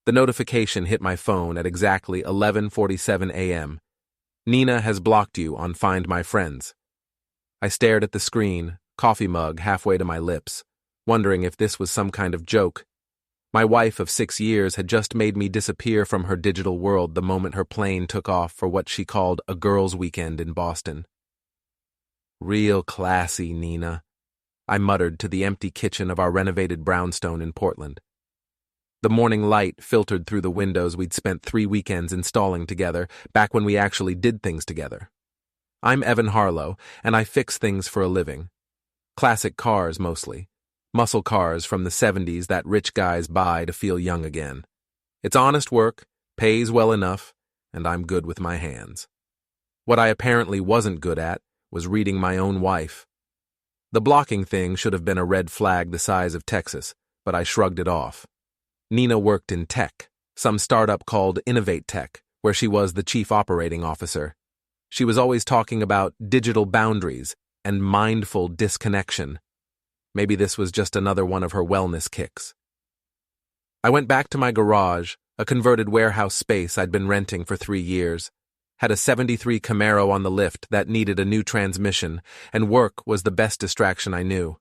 The notification hit my phone at exactly 11:47 a.m. Nina has blocked you on Find My Friends. I stared at the screen, coffee mug halfway to my lips, wondering if this was some kind of joke. My wife of 6 years had just made me disappear from her digital world the moment her plane took off for what she called a girls' weekend in Boston. Real classy, Nina, I muttered to the empty kitchen of our renovated brownstone in Portland. The morning light filtered through the windows we'd spent 3 weekends installing together, back when we actually did things together. I'm Evan Harlow, and I fix things for a living. Classic cars, mostly. Muscle cars from the 70s that rich guys buy to feel young again. It's honest work, pays well enough, and I'm good with my hands. What I apparently wasn't good at was reading my own wife. The blocking thing should have been a red flag the size of Texas, but I shrugged it off. Nina worked in tech, some startup called Innovate Tech, where she was the chief operating officer. She was always talking about digital boundaries and mindful disconnection. Maybe this was just another one of her wellness kicks. I went back to my garage, a converted warehouse space I'd been renting for 3 years. Had a '73 Camaro on the lift that needed a new transmission, and work was the best distraction I knew.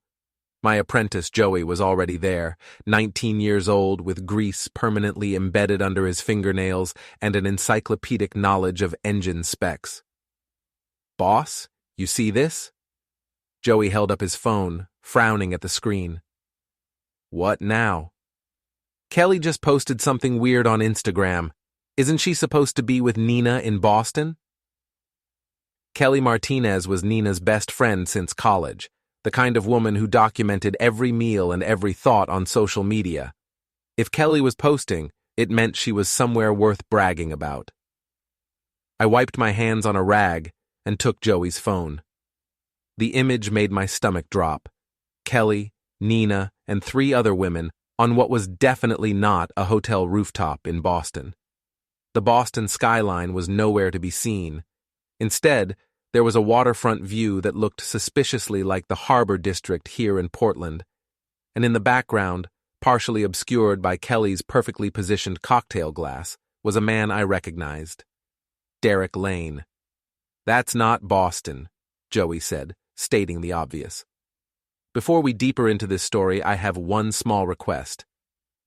My apprentice Joey was already there, 19 years old with grease permanently embedded under his fingernails and an encyclopedic knowledge of engine specs. "Boss, you see this?" Joey held up his phone, frowning at the screen. "What now?" "Kelly just posted something weird on Instagram. Isn't she supposed to be with Nina in Boston?" Kelly Martinez was Nina's best friend since college, the kind of woman who documented every meal and every thought on social media. If Kelly was posting, it meant she was somewhere worth bragging about. I wiped my hands on a rag and took Joey's phone. The image made my stomach drop. Kelly, Nina, and 3 other women on what was definitely not a hotel rooftop in Boston. The Boston skyline was nowhere to be seen. Instead, there was a waterfront view that looked suspiciously like the Harbor District here in Portland, and in the background, partially obscured by Kelly's perfectly positioned cocktail glass, was a man I recognized. Derek Lane. "That's not Boston," Joey said, stating the obvious. Before we deeper into this story, I have one small request.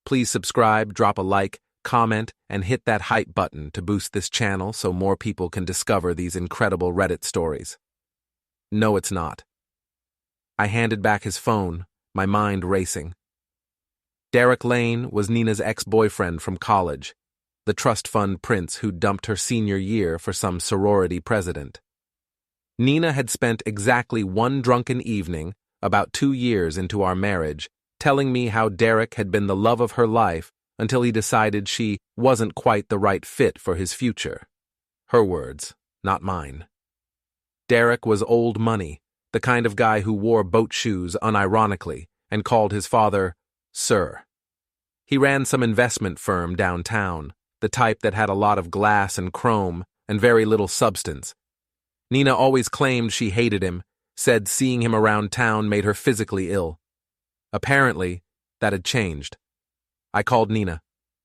Please subscribe, drop a like, comment, and hit that hype button to boost this channel so more people can discover these incredible Reddit stories. No, it's not. I handed back his phone, my mind racing. Derek Lane was Nina's ex-boyfriend from college, the trust fund prince who dumped her senior year for some sorority president. Nina had spent exactly one drunken evening, about 2 years into our marriage, telling me how Derek had been the love of her life until he decided she wasn't quite the right fit for his future. Her words, not mine. Derek was old money, the kind of guy who wore boat shoes unironically and called his father Sir. He ran some investment firm downtown, the type that had a lot of glass and chrome and very little substance. Nina always claimed she hated him, said seeing him around town made her physically ill. Apparently, that had changed. I called Nina.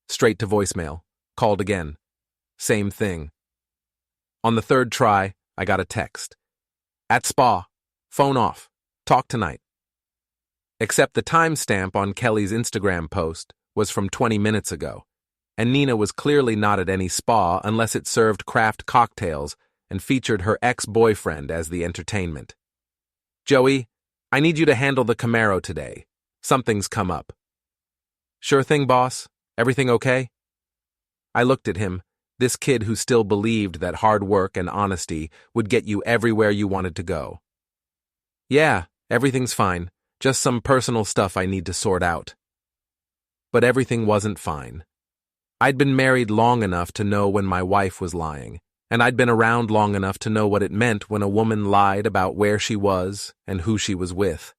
Straight to voicemail. Called again. Same thing. On the 3rd try, I got a text. "At spa. Phone off. Talk tonight." Except the timestamp on Kelly's Instagram post was from 20 minutes ago, and Nina was clearly not at any spa unless it served craft cocktails and featured her ex-boyfriend as the entertainment. "Joey, I need you to handle the Camaro today. Something's come up." "Sure thing, boss. Everything okay?" I looked at him, this kid who still believed that hard work and honesty would get you everywhere you wanted to go. "Yeah, everything's fine. Just some personal stuff I need to sort out." But everything wasn't fine. I'd been married long enough to know when my wife was lying, and I'd been around long enough to know what it meant when a woman lied about where she was and who she was with.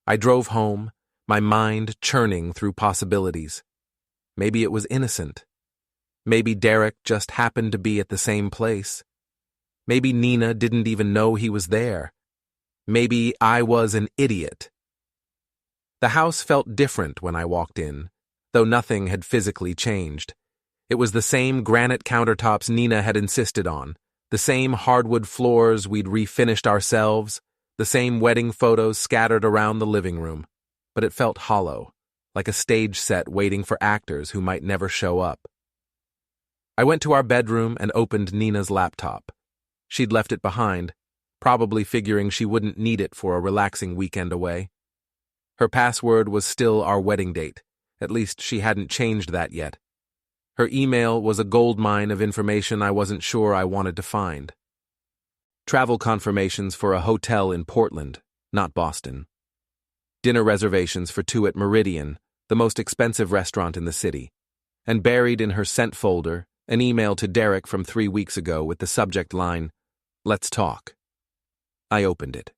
I drove home, my mind churning through possibilities. Maybe it was innocent. Maybe Derek just happened to be at the same place. Maybe Nina didn't even know he was there. Maybe I was an idiot. The house felt different when I walked in. though nothing had physically changed. It was the same granite countertops Nina had insisted on, the same hardwood floors we'd refinished ourselves, the same wedding photos scattered around the living room. But it felt hollow, like a stage set waiting for actors who might never show up. I went to our bedroom and opened Nina's laptop. She'd left it behind, probably figuring she wouldn't need it for a relaxing weekend away. Her password was still our wedding date. At least she hadn't changed that yet. Her email was a goldmine of information I wasn't sure I wanted to find. Travel confirmations for a hotel in Portland, not Boston. Dinner reservations for two at Meridian, the most expensive restaurant in the city. And buried in her sent folder, an email to Derek from 3 weeks ago with the subject line, "Let's talk." I opened it.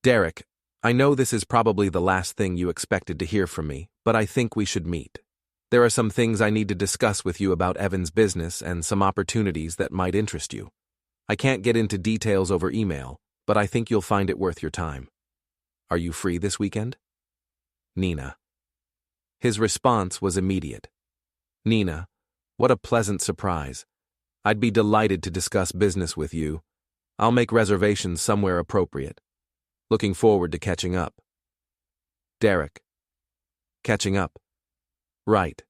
"Derek, I know this is probably the last thing you expected to hear from me, but I think we should meet. There are some things I need to discuss with you about Evan's business and some opportunities that might interest you. I can't get into details over email, but I think you'll find it worth your time. Are you free this weekend? Nina." His response was immediate. "Nina, what a pleasant surprise. I'd be delighted to discuss business with you. I'll make reservations somewhere appropriate. Looking forward to catching up." Derek. Catching up. Right.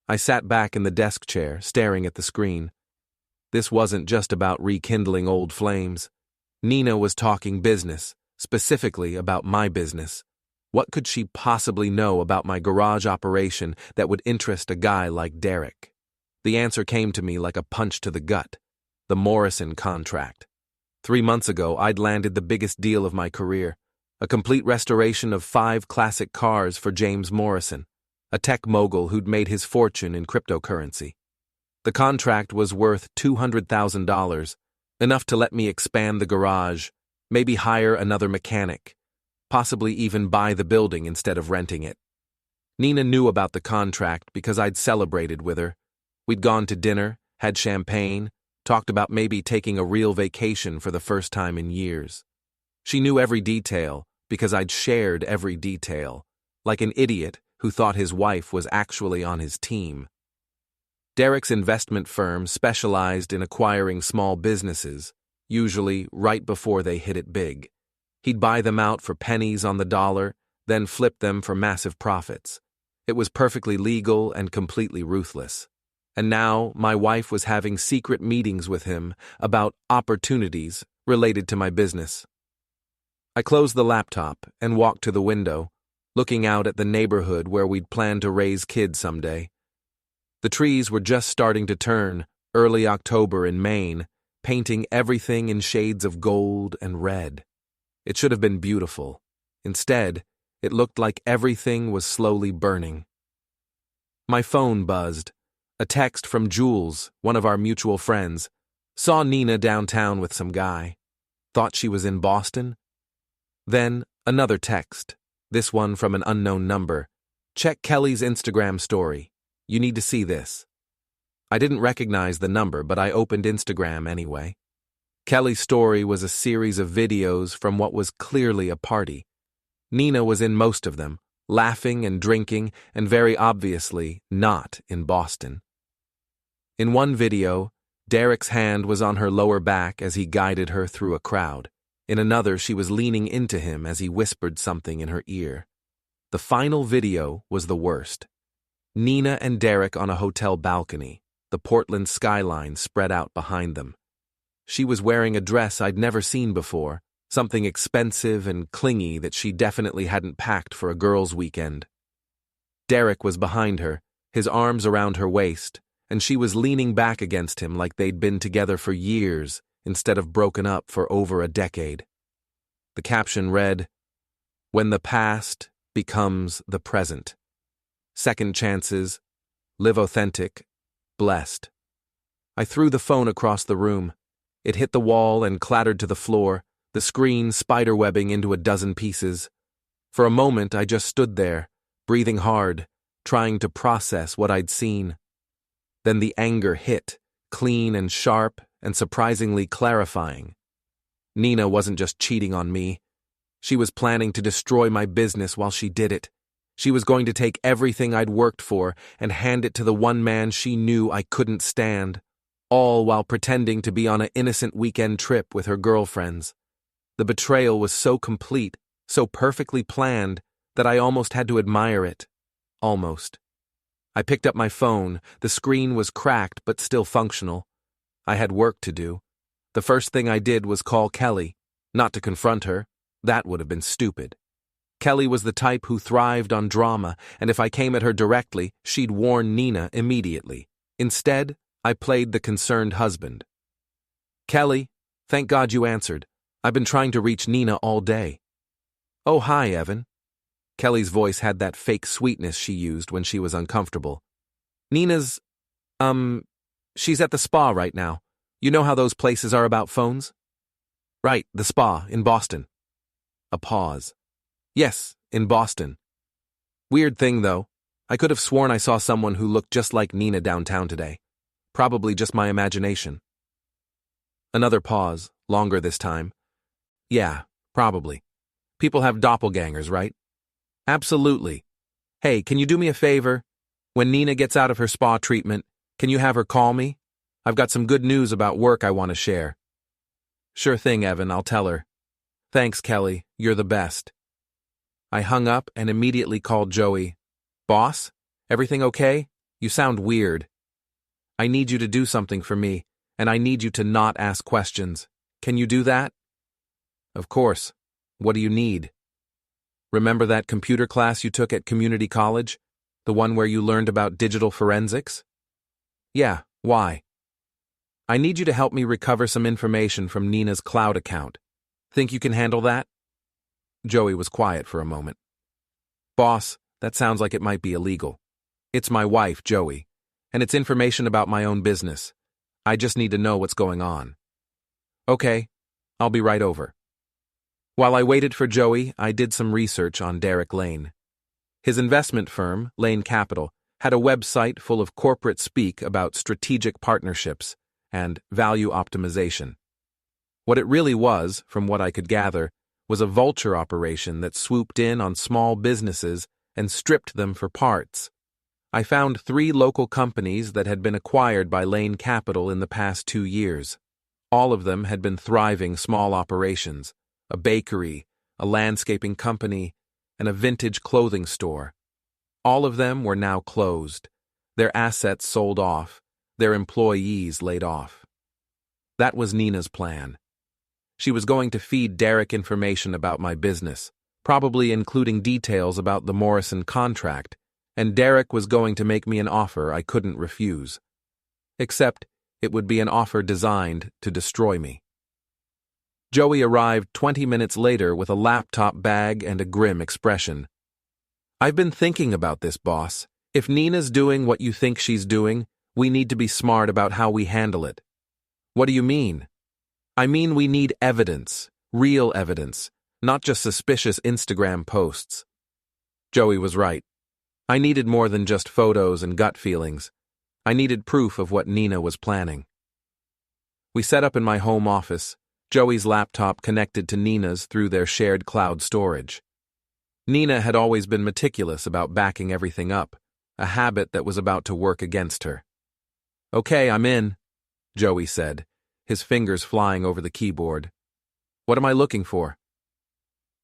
I sat back in the desk chair, staring at the screen. This wasn't just about rekindling old flames. Nina was talking business, specifically about my business. What could she possibly know about my garage operation that would interest a guy like Derek? The answer came to me like a punch to the gut. The Morrison contract. 3 months ago, I'd landed the biggest deal of my career. A complete restoration of 5 classic cars for James Morrison, a tech mogul who'd made his fortune in cryptocurrency. The contract was worth $200,000, enough to let me expand the garage, maybe hire another mechanic, possibly even buy the building instead of renting it. Nina knew about the contract because I'd celebrated with her. We'd gone to dinner, had champagne, talked about maybe taking a real vacation for the first time in years. She knew every detail because I'd shared every detail, like an idiot who thought his wife was actually on his team. Derek's investment firm specialized in acquiring small businesses, usually right before they hit it big. He'd buy them out for pennies on the dollar, then flip them for massive profits. It was perfectly legal and completely ruthless. And now my wife was having secret meetings with him about opportunities related to my business. I closed the laptop and walked to the window, looking out at the neighborhood where we'd planned to raise kids someday. The trees were just starting to turn, early October in Maine, painting everything in shades of gold and red. It should have been beautiful. Instead, it looked like everything was slowly burning. My phone buzzed. A text from Jules, one of our mutual friends. Saw Nina downtown with some guy. Thought she was in Boston. Then, another text, this one from an unknown number. Check Kelly's Instagram story. You need to see this. I didn't recognize the number, but I opened Instagram anyway. Kelly's story was a series of videos from what was clearly a party. Nina was in most of them, laughing and drinking, and very obviously not in Boston. In one video, Derek's hand was on her lower back as he guided her through a crowd. In another, she was leaning into him as he whispered something in her ear. The final video was the worst. Nina and Derek on a hotel balcony, the Portland skyline spread out behind them. She was wearing a dress I'd never seen before, something expensive and clingy that she definitely hadn't packed for a girls' weekend. Derek was behind her, his arms around her waist, and she was leaning back against him like they'd been together for years instead of broken up for over a decade. The caption read, "When the past becomes the present. Second chances, live authentic, blessed." I threw the phone across the room. It hit the wall and clattered to the floor, the screen spiderwebbing into a dozen pieces. For a moment, I just stood there, breathing hard, trying to process what I'd seen. Then the anger hit, clean and sharp and surprisingly clarifying. Nina wasn't just cheating on me. She was planning to destroy my business while she did it. She was going to take everything I'd worked for and hand it to the one man she knew I couldn't stand, all while pretending to be on an innocent weekend trip with her girlfriends. The betrayal was so complete, so perfectly planned, that I almost had to admire it. Almost. I picked up my phone. The screen was cracked but still functional. I had work to do. The first thing I did was call Kelly, not to confront her. That would have been stupid. Kelly was the type who thrived on drama, and if I came at her directly, she'd warn Nina immediately. Instead, I played the concerned husband. "Kelly, thank God you answered. I've been trying to reach Nina all day." "Oh, hi, Evan." Kelly's voice had that fake sweetness she used when she was uncomfortable. "Nina's, she's at the spa right now. You know how those places are about phones?" "Right, the spa, in Boston." A pause. "Yes, in Boston." Weird thing, though. I could have sworn I saw someone who looked just like Nina downtown today. Probably just my imagination. Another pause, longer this time. "Yeah, probably. People have doppelgangers, right?" "Absolutely. Hey, can you do me a favor? When Nina gets out of her spa treatment, can you have her call me? I've got some good news about work I want to share." "Sure thing, Evan, I'll tell her." "Thanks, Kelly. You're the best." I hung up and immediately called Joey. "Boss? Everything okay? You sound weird." "I need you to do something for me, and I need you to not ask questions. Can you do that?" "Of course. What do you need?" "Remember that computer class you took at community college? The one where you learned about digital forensics?" "Yeah, why?" "I need you to help me recover some information from Nina's cloud account. Think you can handle that?" Joey was quiet for a moment. "Boss, that sounds like it might be illegal. It's my wife, Joey, and it's information about my own business. I just need to know what's going on." "Okay, I'll be right over." While I waited for Joey, I did some research on Derek Lane. His investment firm, Lane Capital, had a website full of corporate speak about strategic partnerships and value optimization. What it really was, from what I could gather, was a vulture operation that swooped in on small businesses and stripped them for parts. I found 3 local companies that had been acquired by Lane Capital in the past 2 years. All of them had been thriving small operations: a bakery, a landscaping company, and a vintage clothing store. All of them were now closed, their assets sold off, their employees laid off. That was Nina's plan. She was going to feed Derek information about my business, probably including details about the Morrison contract, and Derek was going to make me an offer I couldn't refuse. Except it would be an offer designed to destroy me. Joey arrived 20 minutes later with a laptop bag and a grim expression. "I've been thinking about this, boss. If Nina's doing what you think she's doing, we need to be smart about how we handle it." "What do you mean?" "I mean we need evidence, real evidence, not just suspicious Instagram posts." Joey was right. I needed more than just photos and gut feelings. I needed proof of what Nina was planning. We set up in my home office, Joey's laptop connected to Nina's through their shared cloud storage. Nina had always been meticulous about backing everything up, a habit that was about to work against her. "Okay, I'm in," Joey said, his fingers flying over the keyboard. "What am I looking for?"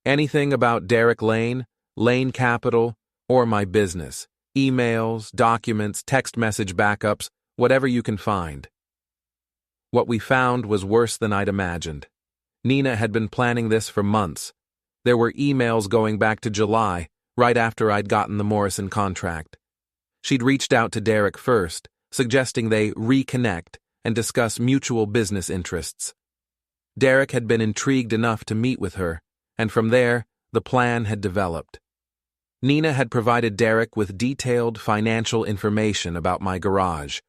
"Anything about Derek Lane, Lane Capital, or my business. Emails, documents, text message backups, whatever you can find." What we found was worse than I'd imagined. Nina had been planning this for months. There were emails going back to July, right after I'd gotten the Morrison contract. She'd reached out to Derek first, suggesting they reconnect and discuss mutual business interests. Derek had been intrigued enough to meet with her, and from there, the plan had developed. Nina had provided Derek with detailed financial information about my garage: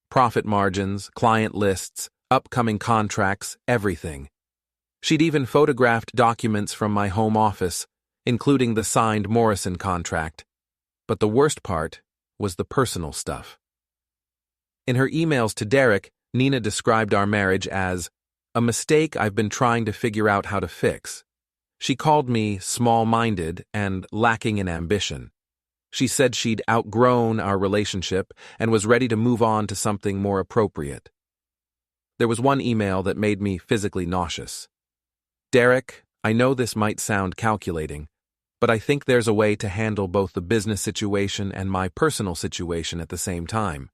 profit margins, client lists, upcoming contracts, everything. She'd even photographed documents from my home office, including the signed Morrison contract. But the worst part was the personal stuff. In her emails to Derek, Nina described our marriage as a mistake I've been trying to figure out how to fix. She called me small-minded and lacking in ambition. She said she'd outgrown our relationship and was ready to move on to something more appropriate. There was one email that made me physically nauseous. Derek, I know this might sound calculating, but I think there's a way to handle both the business situation and my personal situation at the same time.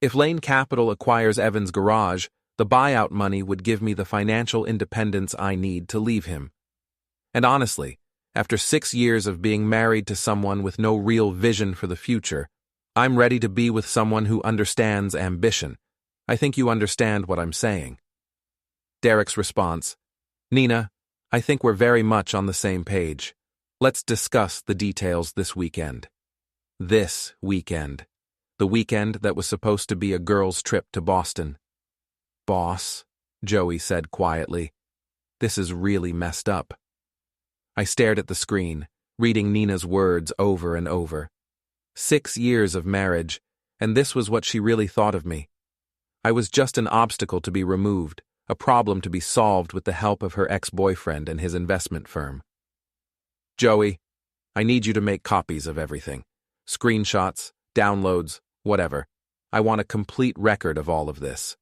If Lane Capital acquires Evan's garage, the buyout money would give me the financial independence I need to leave him. And honestly, after 6 years of being married to someone with no real vision for the future, I'm ready to be with someone who understands ambition. I think you understand what I'm saying. Derek's response, Nina, I think we're very much on the same page. Let's discuss the details this weekend. This weekend. The weekend that was supposed to be a girls' trip to Boston. Boss, Joey said quietly, this is really messed up. I stared at the screen, reading Nina's words over and over. 6 years of marriage, and this was what she really thought of me. I was just an obstacle to be removed, a problem to be solved with the help of her ex-boyfriend and his investment firm. Joey, I need you to make copies of everything. Screenshots, downloads, whatever. I want a complete record of all of this.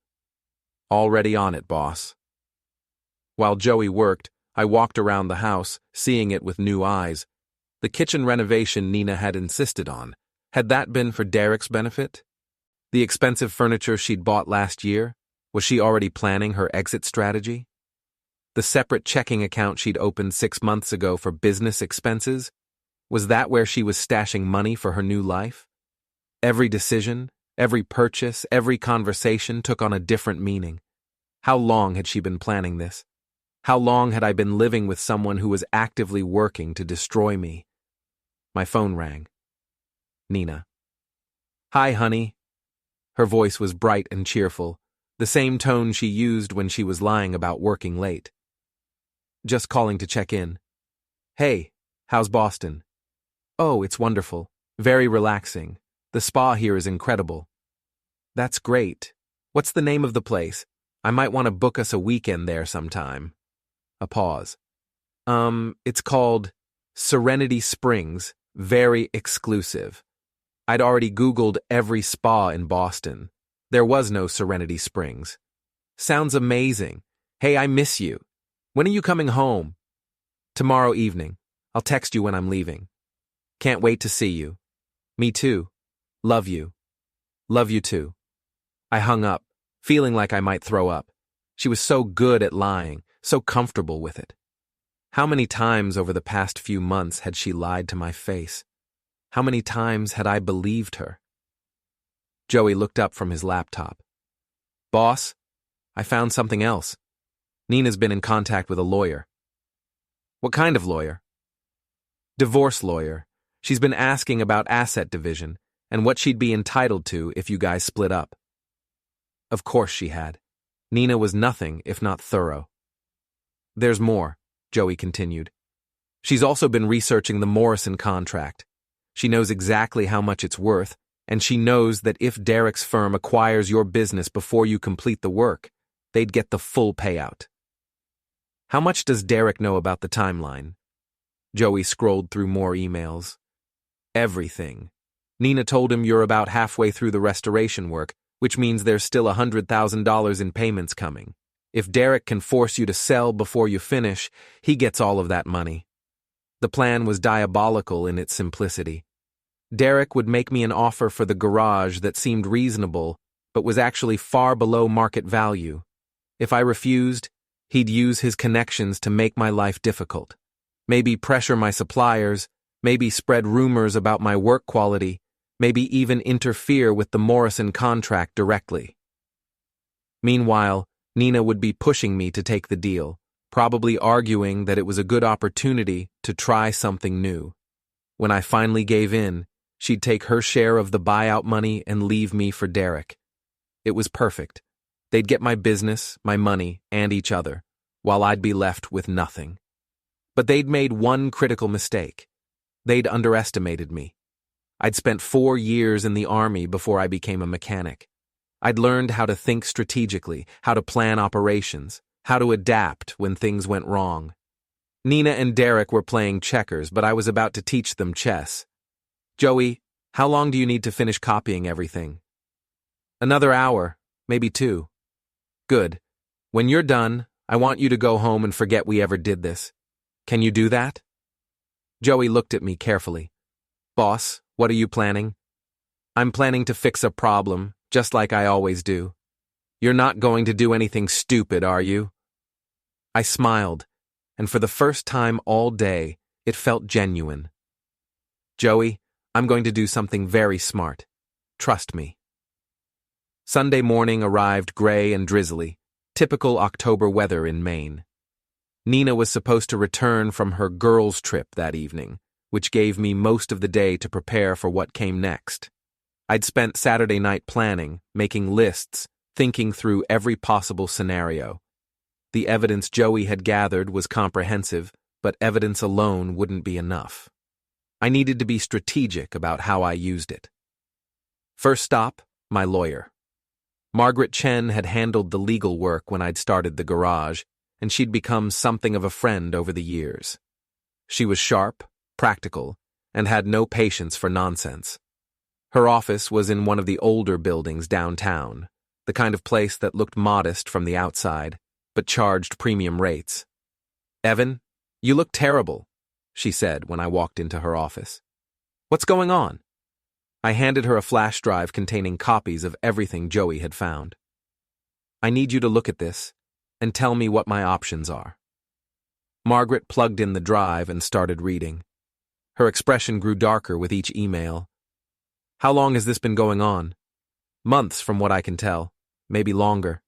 Already on it, boss. While Joey worked, I walked around the house, seeing it with new eyes. The kitchen renovation Nina had insisted on. Had that been for Derek's benefit? The expensive furniture she'd bought last year? Was she already planning her exit strategy? The separate checking account she'd opened 6 months ago for business expenses? Was that where she was stashing money for her new life? Every decision, every purchase, every conversation took on a different meaning. How long had she been planning this? How long had I been living with someone who was actively working to destroy me? My phone rang. Nina. Hi, honey. Her voice was bright and cheerful, the same tone she used when she was lying about working late. Just calling to check in. Hey, how's Boston? Oh, it's wonderful. Very relaxing. The spa here is incredible. That's great. What's the name of the place? I might want to book us a weekend there sometime. A pause. It's called Serenity Springs. Very exclusive. I'd already Googled every spa in Boston. There was no Serenity Springs. Sounds amazing. Hey, I miss you. When are you coming home? Tomorrow evening. I'll text you when I'm leaving. Can't wait to see you. Me too. Love you. Love you too. I hung up, feeling like I might throw up. She was so good at lying, so comfortable with it. How many times over the past few months had she lied to my face? How many times had I believed her? Joey looked up from his laptop. Boss, I found something else. Nina's been in contact with a lawyer. What kind of lawyer? Divorce lawyer. She's been asking about asset division and what she'd be entitled to if you guys split up. Of course she had. Nina was nothing if not thorough. There's more, Joey continued. She's also been researching the Morrison contract. She knows exactly how much it's worth, and she knows that if Derek's firm acquires your business before you complete the work, they'd get the full payout. How much does Derek know about the timeline? Joey scrolled through more emails. Everything. Nina told him you're about halfway through the restoration work, which means there's still $100,000 in payments coming. If Derek can force you to sell before you finish, he gets all of that money. The plan was diabolical in its simplicity. Derek would make me an offer for the garage that seemed reasonable, but was actually far below market value. If I refused, he'd use his connections to make my life difficult. Maybe pressure my suppliers, maybe spread rumors about my work quality, maybe even interfere with the Morrison contract directly. Meanwhile, Nina would be pushing me to take the deal, probably arguing that it was a good opportunity to try something new. When I finally gave in, she'd take her share of the buyout money and leave me for Derek. It was perfect. They'd get my business, my money, and each other, while I'd be left with nothing. But they'd made one critical mistake. They'd underestimated me. I'd spent 4 years in the Army before I became a mechanic. I'd learned how to think strategically, how to plan operations, how to adapt when things went wrong. Nina and Derek were playing checkers, but I was about to teach them chess. Joey, how long do you need to finish copying everything? Another hour, maybe 2. Good. When you're done, I want you to go home and forget we ever did this. Can you do that? Joey looked at me carefully. Boss, what are you planning? I'm planning to fix a problem, just like I always do. You're not going to do anything stupid, are you? I smiled, and for the first time all day, it felt genuine. Joey, I'm going to do something very smart. Trust me. Sunday morning arrived gray and drizzly, typical October weather in Maine. Nina was supposed to return from her girls' trip that evening, which gave me most of the day to prepare for what came next. I'd spent Saturday night planning, making lists, thinking through every possible scenario. The evidence Joey had gathered was comprehensive, but evidence alone wouldn't be enough. I needed to be strategic about how I used it. First stop, my lawyer. Margaret Chen had handled the legal work when I'd started the garage, and she'd become something of a friend over the years. She was sharp, practical, and had no patience for nonsense. Her office was in one of the older buildings downtown, the kind of place that looked modest from the outside, but charged premium rates. Evan, you look terrible, she said when I walked into her office. What's going on? I handed her a flash drive containing copies of everything Joey had found. I need you to look at this and tell me what my options are. Margaret plugged in the drive and started reading. Her expression grew darker with each email. How long has this been going on? Months from what I can tell, maybe longer.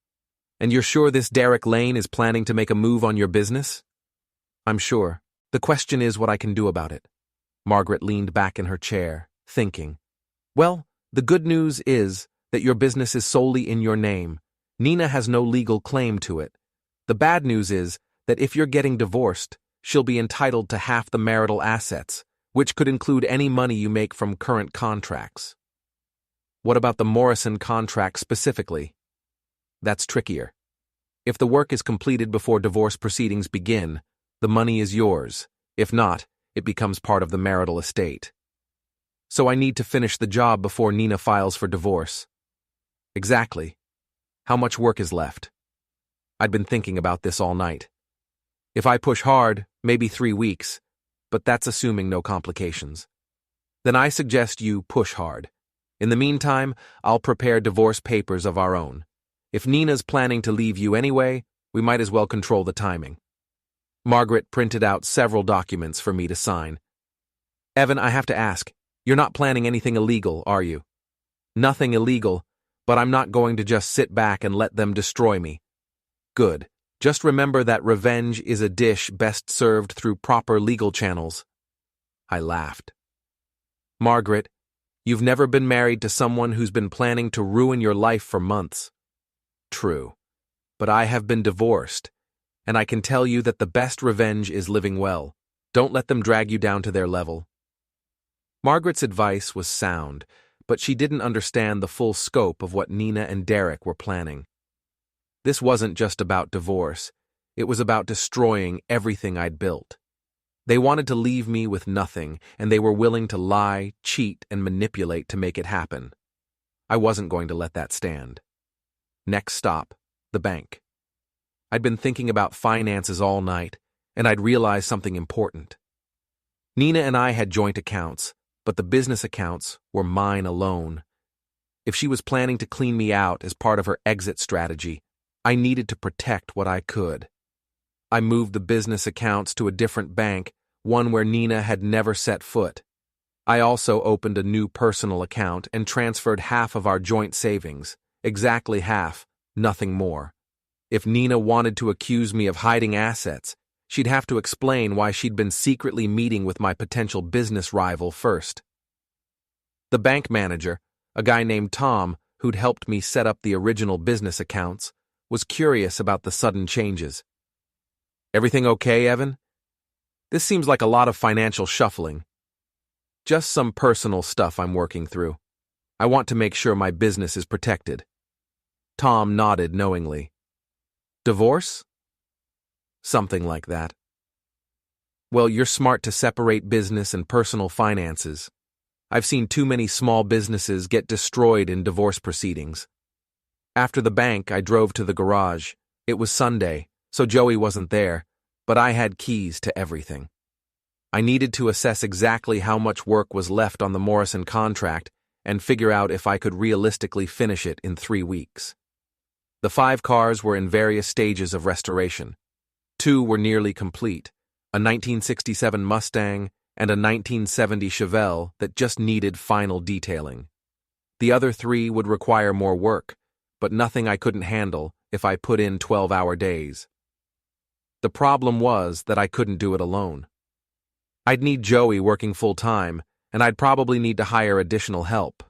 And you're sure this Derek Lane is planning to make a move on your business? I'm sure. The question is what I can do about it. Margaret leaned back in her chair, thinking. Well, the good news is that your business is solely in your name. Nina has no legal claim to it. The bad news is that if you're getting divorced, she'll be entitled to half the marital assets, which could include any money you make from current contracts. What about the Morrison contract specifically? That's trickier. If the work is completed before divorce proceedings begin, the money is yours. If not, it becomes part of the marital estate. So I need to finish the job before Nina files for divorce. Exactly. How much work is left? I'd been thinking about this all night. If I push hard, maybe 3 weeks, but that's assuming no complications. Then I suggest you push hard. In the meantime, I'll prepare divorce papers of our own. If Nina's planning to leave you anyway, we might as well control the timing. Margaret printed out several documents for me to sign. Evan, I have to ask, you're not planning anything illegal, are you? Nothing illegal, but I'm not going to just sit back and let them destroy me. Good. Just remember that revenge is a dish best served through proper legal channels. I laughed. Margaret, you've never been married to someone who's been planning to ruin your life for months. True. But I have been divorced, and I can tell you that the best revenge is living well. Don't let them drag you down to their level. Margaret's advice was sound, but she didn't understand the full scope of what Nina and Derek were planning. This wasn't just about divorce. It was about destroying everything I'd built. They wanted to leave me with nothing, and they were willing to lie, cheat, and manipulate to make it happen. I wasn't going to let that stand. Next stop, the bank. I'd been thinking about finances all night, and I'd realized something important. Nina and I had joint accounts, but the business accounts were mine alone. If she was planning to clean me out as part of her exit strategy, I needed to protect what I could. I moved the business accounts to a different bank, one where Nina had never set foot. I also opened a new personal account and transferred half of our joint savings, exactly half, nothing more. If Nina wanted to accuse me of hiding assets, she'd have to explain why she'd been secretly meeting with my potential business rival first. The bank manager, a guy named Tom, who'd helped me set up the original business accounts, was curious about the sudden changes. Everything okay, Evan? This seems like a lot of financial shuffling. Just some personal stuff I'm working through. I want to make sure my business is protected. Tom nodded knowingly. Divorce? Something like that. Well, you're smart to separate business and personal finances. I've seen too many small businesses get destroyed in divorce proceedings. After the bank, I drove to the garage. It was Sunday, so Joey wasn't there, but I had keys to everything. I needed to assess exactly how much work was left on the Morrison contract and figure out if I could realistically finish it in 3 weeks. The 5 cars were in various stages of restoration. 2 were nearly complete, a 1967 Mustang and a 1970 Chevelle that just needed final detailing. The other 3 would require more work, but nothing I couldn't handle if I put in 12-hour days. The problem was that I couldn't do it alone. I'd need Joey working full-time, and I'd probably need to hire additional help.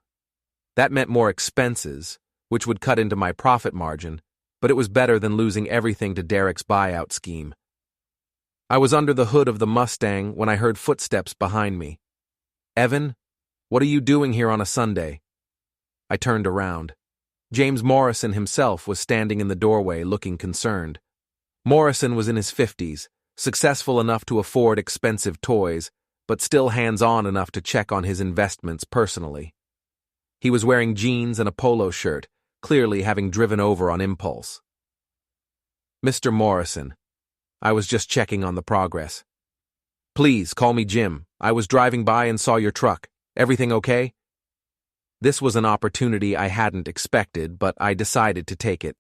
That meant more expenses, which would cut into my profit margin, but it was better than losing everything to Derek's buyout scheme. I was under the hood of the Mustang when I heard footsteps behind me. "Evan, what are you doing here on a Sunday?" I turned around. James Morrison himself was standing in the doorway looking concerned. Morrison was in his 50s, successful enough to afford expensive toys, but still hands-on enough to check on his investments personally. He was wearing jeans and a polo shirt, clearly having driven over on impulse. "Mr. Morrison, I was just checking on the progress. Please call me Jim. I was driving by and saw your truck. Everything okay?" This was an opportunity I hadn't expected, but I decided to take it.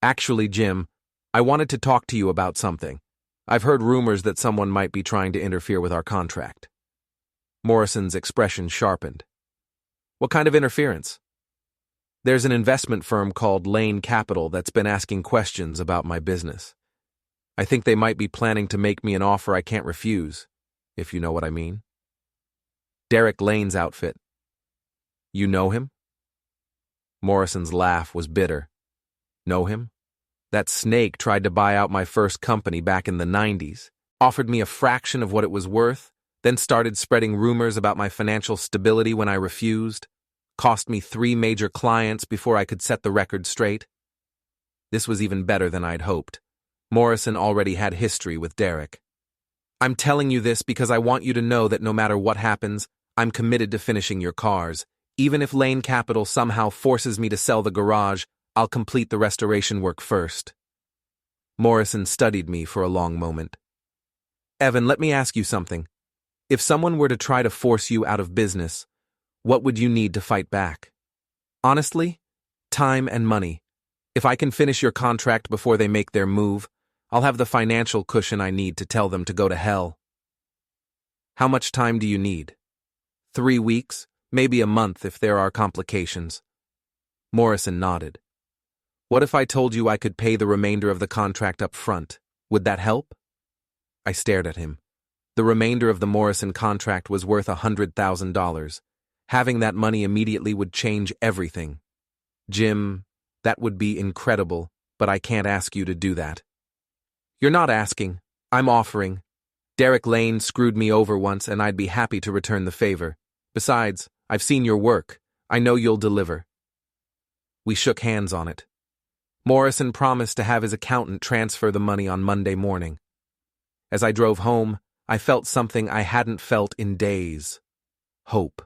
"Actually, Jim, I wanted to talk to you about something. I've heard rumors that someone might be trying to interfere with our contract." Morrison's expression sharpened. "What kind of interference?" "There's an investment firm called Lane Capital that's been asking questions about my business. I think they might be planning to make me an offer I can't refuse, if you know what I mean." "Derek Lane's outfit. You know him?" Morrison's laugh was bitter. "Know him? That snake tried to buy out my first company back in the 90s, offered me a fraction of what it was worth, then started spreading rumors about my financial stability when I refused, cost me 3 major clients before I could set the record straight." This was even better than I'd hoped. Morrison already had history with Derek. "I'm telling you this because I want you to know that no matter what happens, I'm committed to finishing your cars. Even if Lane Capital somehow forces me to sell the garage, I'll complete the restoration work first." Morrison studied me for a long moment. "Evan, let me ask you something. If someone were to try to force you out of business, what would you need to fight back?" "Honestly, time and money. If I can finish your contract before they make their move, I'll have the financial cushion I need to tell them to go to hell." "How much time do you need?" 3 weeks, maybe a month if there are complications." Morrison nodded. "What if I told you I could pay the remainder of the contract up front? Would that help?" I stared at him. The remainder of the Morrison contract was worth $100,000. Having that money immediately would change everything. "Jim, that would be incredible, but I can't ask you to do that." "You're not asking. I'm offering. Derek Lane screwed me over once, and I'd be happy to return the favor. Besides, I've seen your work. I know you'll deliver." We shook hands on it. Morrison promised to have his accountant transfer the money on Monday morning. As I drove home, I felt something I hadn't felt in days. Hope.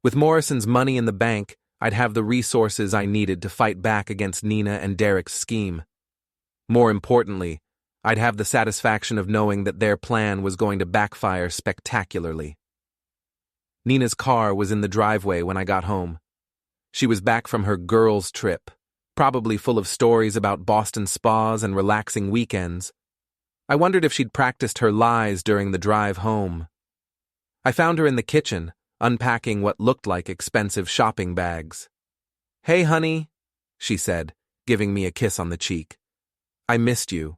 With Morrison's money in the bank, I'd have the resources I needed to fight back against Nina and Derek's scheme. More importantly, I'd have the satisfaction of knowing that their plan was going to backfire spectacularly. Nina's car was in the driveway when I got home. She was back from her girls' trip, probably full of stories about Boston spas and relaxing weekends. I wondered if she'd practiced her lies during the drive home. I found her in the kitchen, unpacking what looked like expensive shopping bags. "Hey, honey," she said, giving me a kiss on the cheek. "I missed you."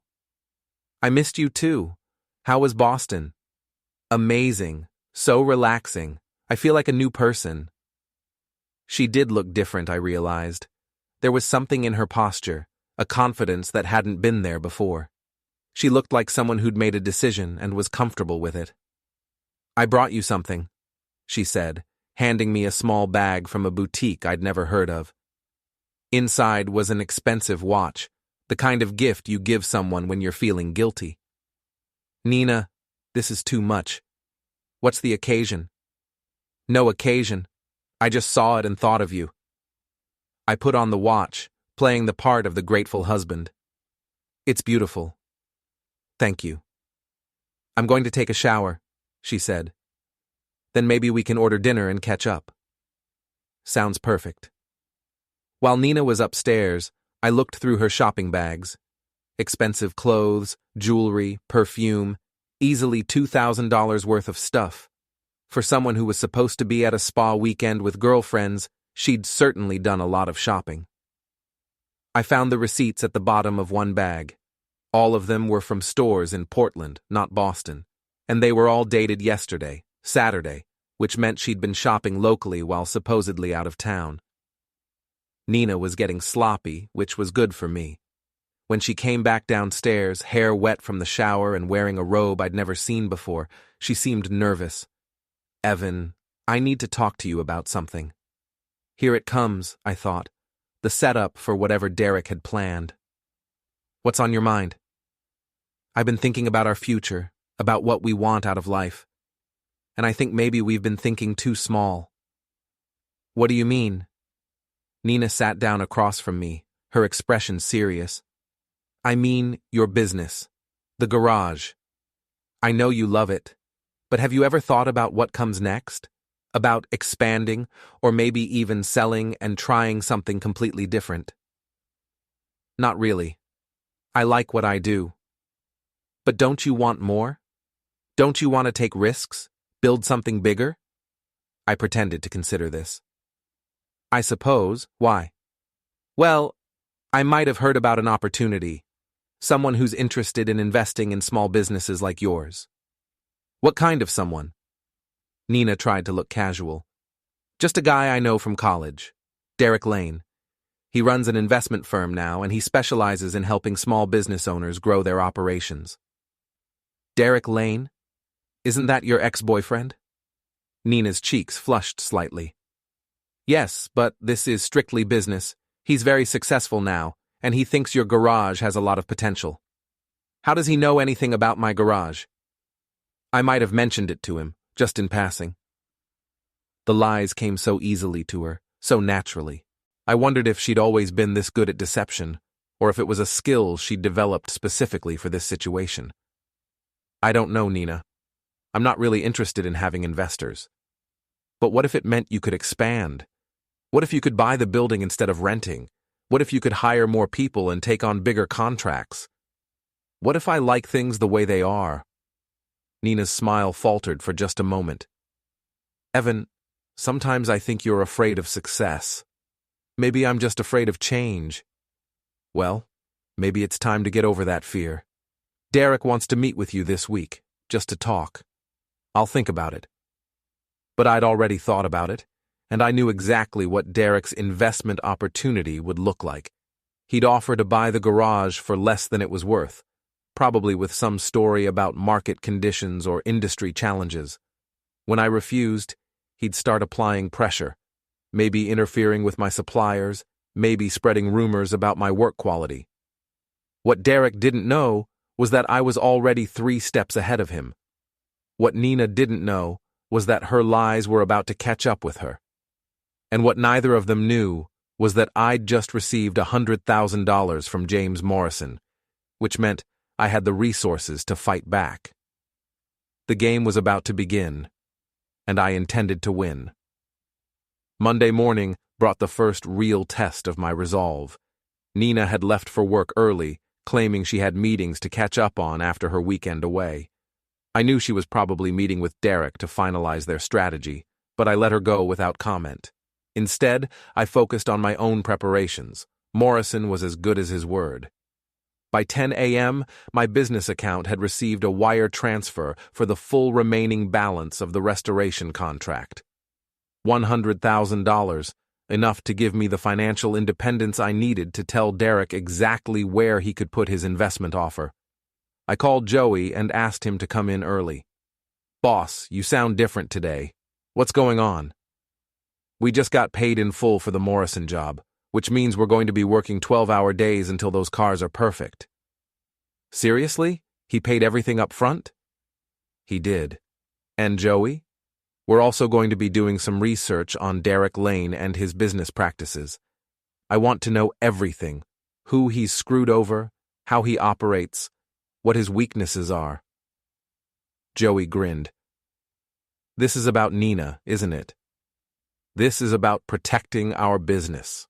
"I missed you too. How was Boston?" "Amazing. So relaxing. I feel like a new person." She did look different, I realized. There was something in her posture, a confidence that hadn't been there before. She looked like someone who'd made a decision and was comfortable with it. "I brought you something," she said, handing me a small bag from a boutique I'd never heard of. Inside was an expensive watch, the kind of gift you give someone when you're feeling guilty. "Nina, this is too much. What's the occasion?" No occasion. I just saw it and thought of you. I put on the watch, playing the part of the grateful husband. It's beautiful. Thank you. I'm going to take a shower, she said. Then maybe we can order dinner and catch up. Sounds perfect. While Nina was upstairs, I looked through her shopping bags. Expensive clothes, jewelry, perfume, easily $2,000 worth of stuff. For someone who was supposed to be at a spa weekend with girlfriends, she'd certainly done a lot of shopping. I found the receipts at the bottom of one bag. All of them were from stores in Portland, not Boston, and they were all dated yesterday, Saturday, which meant she'd been shopping locally while supposedly out of town. Nina was getting sloppy, which was good for me. When she came back downstairs, hair wet from the shower and wearing a robe I'd never seen before, she seemed nervous. Evan, I need to talk to you about something. Here it comes, I thought, the setup for whatever Derek had planned. What's on your mind? I've been thinking about our future, about what we want out of life. And I think maybe we've been thinking too small. What do you mean? Nina sat down across from me, her expression serious. I mean your business, the garage. I know you love it, but have you ever thought about what comes next? About expanding, or maybe even selling and trying something completely different? Not really. I like what I do. But don't you want more? Don't you want to take risks? Build something bigger? I pretended to consider this. I suppose. Why? Well, I might have heard about an opportunity. Someone who's interested in investing in small businesses like yours. What kind of someone? Nina tried to look casual. Just a guy I know from college. Derek Lane. He runs an investment firm now, and he specializes in helping small business owners grow their operations. Derek Lane? Isn't that your ex-boyfriend? Nina's cheeks flushed slightly. Yes, but this is strictly business. He's very successful now, and he thinks your garage has a lot of potential. How does he know anything about my garage? I might have mentioned it to him, just in passing. The lies came so easily to her, so naturally. I wondered if she'd always been this good at deception, or if it was a skill she'd developed specifically for this situation. I don't know, Nina. I'm not really interested in having investors. But what if it meant you could expand? What if you could buy the building instead of renting? What if you could hire more people and take on bigger contracts? What if I like things the way they are? Nina's smile faltered for just a moment. Evan, sometimes I think you're afraid of success. Maybe I'm just afraid of change. Well, maybe it's time to get over that fear. Derek wants to meet with you this week, just to talk. I'll think about it. But I'd already thought about it, and I knew exactly what Derek's investment opportunity would look like. He'd offer to buy the garage for less than it was worth, probably with some story about market conditions or industry challenges. When I refused, he'd start applying pressure, maybe interfering with my suppliers, maybe spreading rumors about my work quality. What Derek didn't know was that I was already 3 steps ahead of him. What Nina didn't know was that her lies were about to catch up with her. And what neither of them knew was that I'd just received $100,000 from James Morrison, which meant I had the resources to fight back. The game was about to begin, and I intended to win. Monday morning brought the first real test of my resolve. Nina had left for work early, claiming she had meetings to catch up on after her weekend away. I knew she was probably meeting with Derek to finalize their strategy, but I let her go without comment. Instead, I focused on my own preparations. Morrison was as good as his word. By 10 a.m., my business account had received a wire transfer for the full remaining balance of the restoration contract. $100,000, enough to give me the financial independence I needed to tell Derek exactly where he could put his investment offer. I called Joey and asked him to come in early. Boss, you sound different today. What's going on? We just got paid in full for the Morrison job, which means we're going to be working 12-hour days until those cars are perfect. Seriously? He paid everything up front? He did. And Joey? We're also going to be doing some research on Derek Lane and his business practices. I want to know everything: who he's screwed over, how he operates, what his weaknesses are. Joey grinned. This is about Nina, isn't it? This is about protecting our business.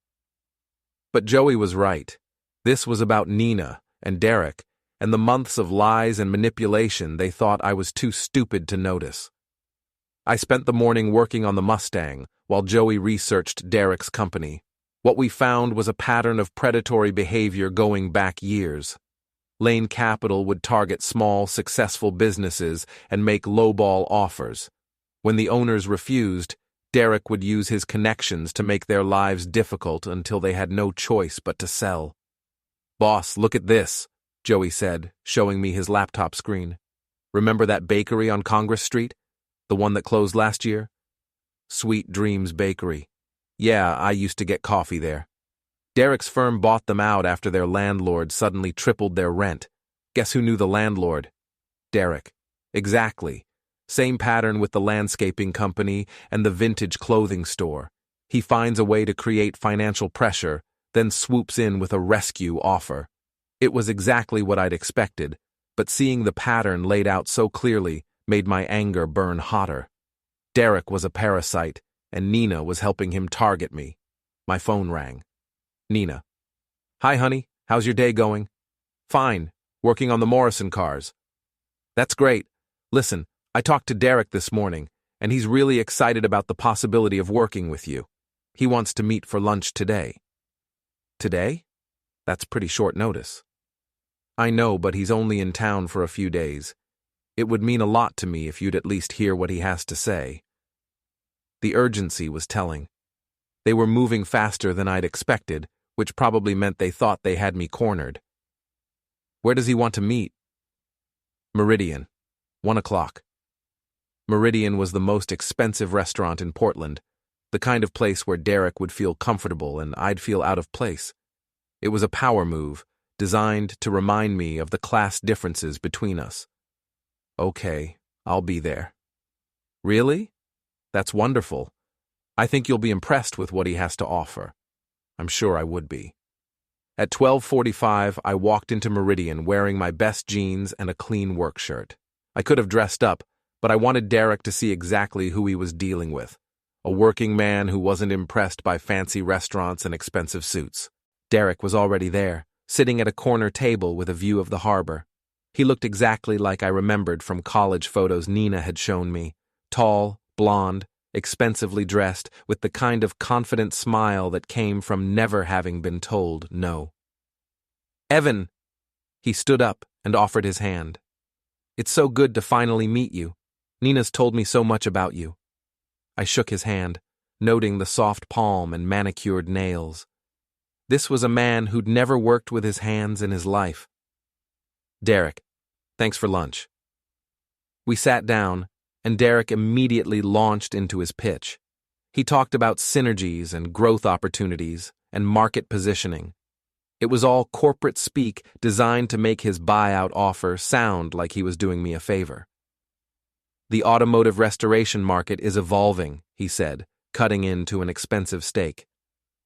But Joey was right. This was about Nina and Derek and the months of lies and manipulation they thought I was too stupid to notice. I spent the morning working on the Mustang while Joey researched Derek's company. What we found was a pattern of predatory behavior going back years. Lane Capital would target small, successful businesses and make lowball offers. When the owners refused, Derek would use his connections to make their lives difficult until they had no choice but to sell. "Boss, look at this," Joey said, showing me his laptop screen. "Remember that bakery on Congress Street? The one that closed last year? Sweet Dreams Bakery. Yeah, I used to get coffee there. Derek's firm bought them out after their landlord suddenly tripled their rent. Guess who knew the landlord? Derek. Exactly. Same pattern with the landscaping company and the vintage clothing store. He finds a way to create financial pressure, then swoops in with a rescue offer. It was exactly what I'd expected, but seeing the pattern laid out so clearly made my anger burn hotter. Derek was a parasite, and Nina was helping him target me. My phone rang. Nina. "Hi, honey. How's your day going?" "Fine. Working on the Morrison cars." "That's great. Listen, I talked to Derek this morning, and he's really excited about the possibility of working with you. He wants to meet for lunch today." "Today? That's pretty short notice." "I know, but he's only in town for a few days. It would mean a lot to me if you'd at least hear what he has to say." The urgency was telling. They were moving faster than I'd expected, which probably meant they thought they had me cornered. "Where does he want to meet?" "Meridian. 1 o'clock. Meridian was the most expensive restaurant in Portland, the kind of place where Derek would feel comfortable and I'd feel out of place. It was a power move, designed to remind me of the class differences between us. "Okay, I'll be there." "Really? That's wonderful. I think you'll be impressed with what he has to offer." I'm sure I would be. At 12:45, I walked into Meridian wearing my best jeans and a clean work shirt. I could have dressed up, but I wanted Derek to see exactly who he was dealing with. A working man who wasn't impressed by fancy restaurants and expensive suits. Derek was already there, sitting at a corner table with a view of the harbor. He looked exactly like I remembered from college photos Nina had shown me. Tall, blonde, expensively dressed, with the kind of confident smile that came from never having been told no. "Evan!" He stood up and offered his hand. "It's so good to finally meet you. Nina's told me so much about you." I shook his hand, noting the soft palm and manicured nails. This was a man who'd never worked with his hands in his life. "Derek, thanks for lunch." We sat down, and Derek immediately launched into his pitch. He talked about synergies and growth opportunities and market positioning. It was all corporate speak designed to make his buyout offer sound like he was doing me a favor. "The automotive restoration market is evolving," he said, cutting into an expensive steak.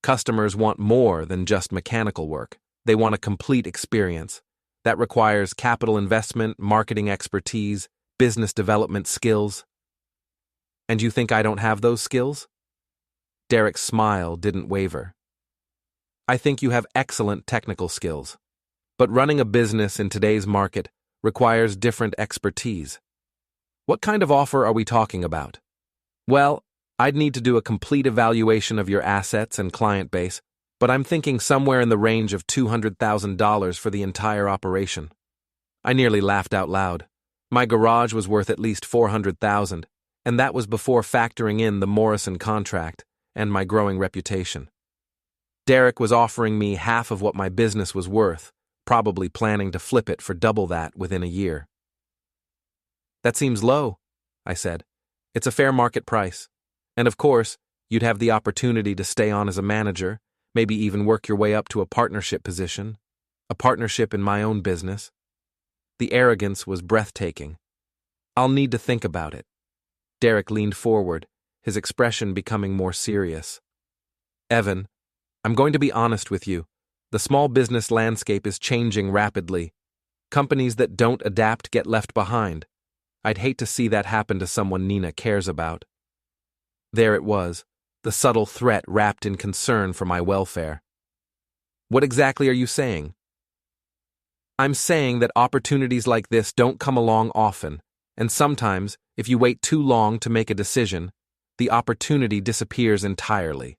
"Customers want more than just mechanical work. They want a complete experience. That requires capital investment, marketing expertise, business development skills." "And you think I don't have those skills?" Derek's smile didn't waver. "I think you have excellent technical skills. But running a business in today's market requires different expertise." "What kind of offer are we talking about?" "Well, I'd need to do a complete evaluation of your assets and client base, but I'm thinking somewhere in the range of $200,000 for the entire operation." I nearly laughed out loud. My garage was worth at least $400,000, and that was before factoring in the Morrison contract and my growing reputation. Derek was offering me half of what my business was worth, probably planning to flip it for double that within a year. "That seems low," I said. "It's a fair market price. And of course, you'd have the opportunity to stay on as a manager, maybe even work your way up to a partnership position, a partnership in my own business." The arrogance was breathtaking. "I'll need to think about it." Derek leaned forward, his expression becoming more serious. Evan, I'm going to be honest with you. The small business landscape is changing rapidly. Companies that don't adapt get left behind. I'd hate to see that happen to someone Nina cares about. There it was, the subtle threat wrapped in concern for my welfare. What exactly are you saying? I'm saying that opportunities like this don't come along often, and sometimes, if you wait too long to make a decision, the opportunity disappears entirely.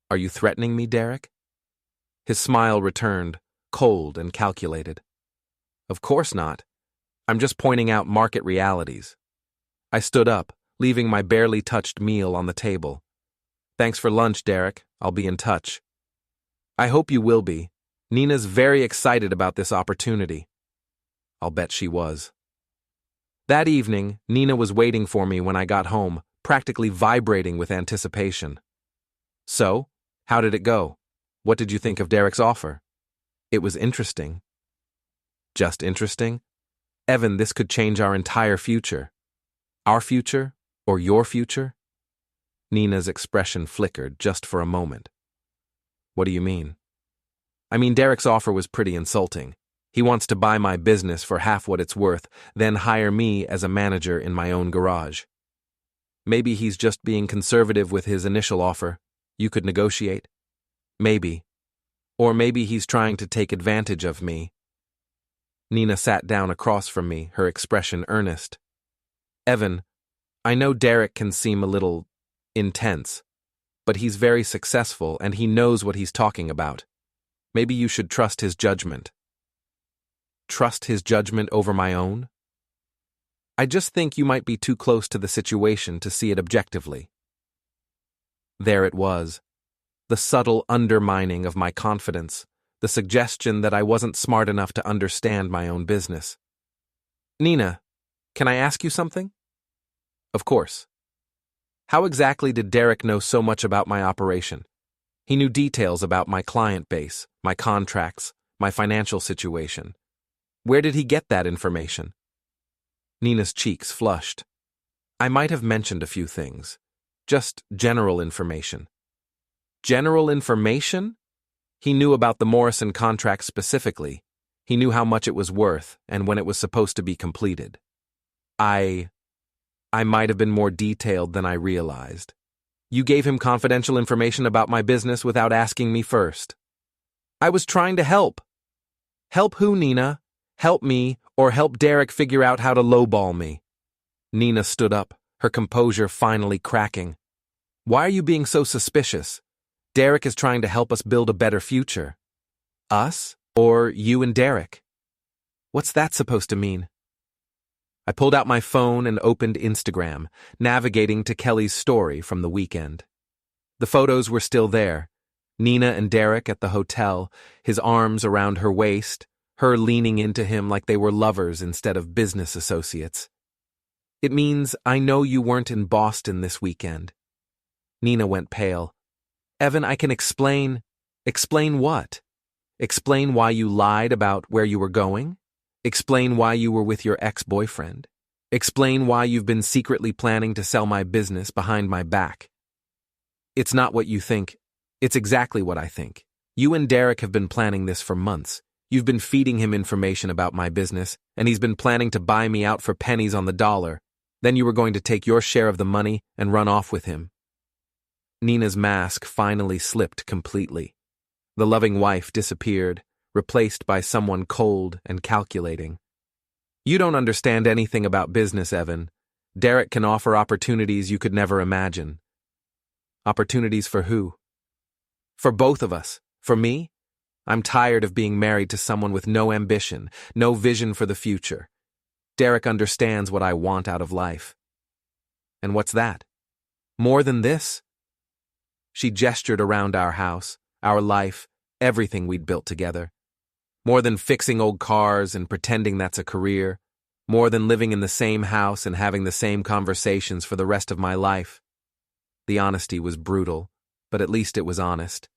Are you threatening me, Derek? His smile returned, cold and calculated. Of course not. I'm just pointing out market realities. I stood up, leaving my barely touched meal on the table. Thanks for lunch, Derek. I'll be in touch. I hope you will be. Nina's very excited about this opportunity. I'll bet she was. That evening, Nina was waiting for me when I got home, practically vibrating with anticipation. So, how did it go? What did you think of Derek's offer? It was interesting. Just interesting? Evan, this could change our entire future. Our future, or your future? Nina's expression flickered just for a moment. What do you mean? I mean, Derek's offer was pretty insulting. He wants to buy my business for half what it's worth, then hire me as a manager in my own garage. Maybe he's just being conservative with his initial offer. You could negotiate. Maybe. Or maybe he's trying to take advantage of me. Nina sat down across from me, her expression earnest. Evan, I know Derek can seem a little intense, but he's very successful and he knows what he's talking about. Maybe you should trust his judgment. Trust his judgment over my own? I just think you might be too close to the situation to see it objectively. There it was, the subtle undermining of my confidence, the suggestion that I wasn't smart enough to understand my own business. Nina, can I ask you something? Of course. How exactly did Derek know so much about my operation? He knew details about my client base, my contracts, my financial situation. Where did he get that information? Nina's cheeks flushed. I might have mentioned a few things. Just general information. General information? He knew about the Morrison contract specifically. He knew how much it was worth and when it was supposed to be completed. I might have been more detailed than I realized. You gave him confidential information about my business without asking me first. I was trying to help. Help who, Nina? Help me, or help Derek figure out how to lowball me. Nina stood up, her composure finally cracking. Why are you being so suspicious? Derek is trying to help us build a better future. Us, or you and Derek? What's that supposed to mean? I pulled out my phone and opened Instagram, navigating to Kelly's story from the weekend. The photos were still there. Nina and Derek at the hotel, his arms around her waist, her leaning into him like they were lovers instead of business associates. It means I know you weren't in Boston this weekend. Nina went pale. Evan, I can explain. Explain what? Explain why you lied about where you were going? Explain why you were with your ex-boyfriend. Explain why you've been secretly planning to sell my business behind my back. It's not what you think. It's exactly what I think. You and Derek have been planning this for months. You've been feeding him information about my business, and he's been planning to buy me out for pennies on the dollar. Then you were going to take your share of the money and run off with him. Nina's mask finally slipped completely. The loving wife disappeared, replaced by someone cold and calculating. You don't understand anything about business, Evan. Derek can offer opportunities you could never imagine. Opportunities for who? For both of us. For me? I'm tired of being married to someone with no ambition, no vision for the future. Derek understands what I want out of life. And what's that? More than this? She gestured around our house, our life, everything we'd built together. More than fixing old cars and pretending that's a career. More than living in the same house and having the same conversations for the rest of my life. The honesty was brutal, but at least it was honest.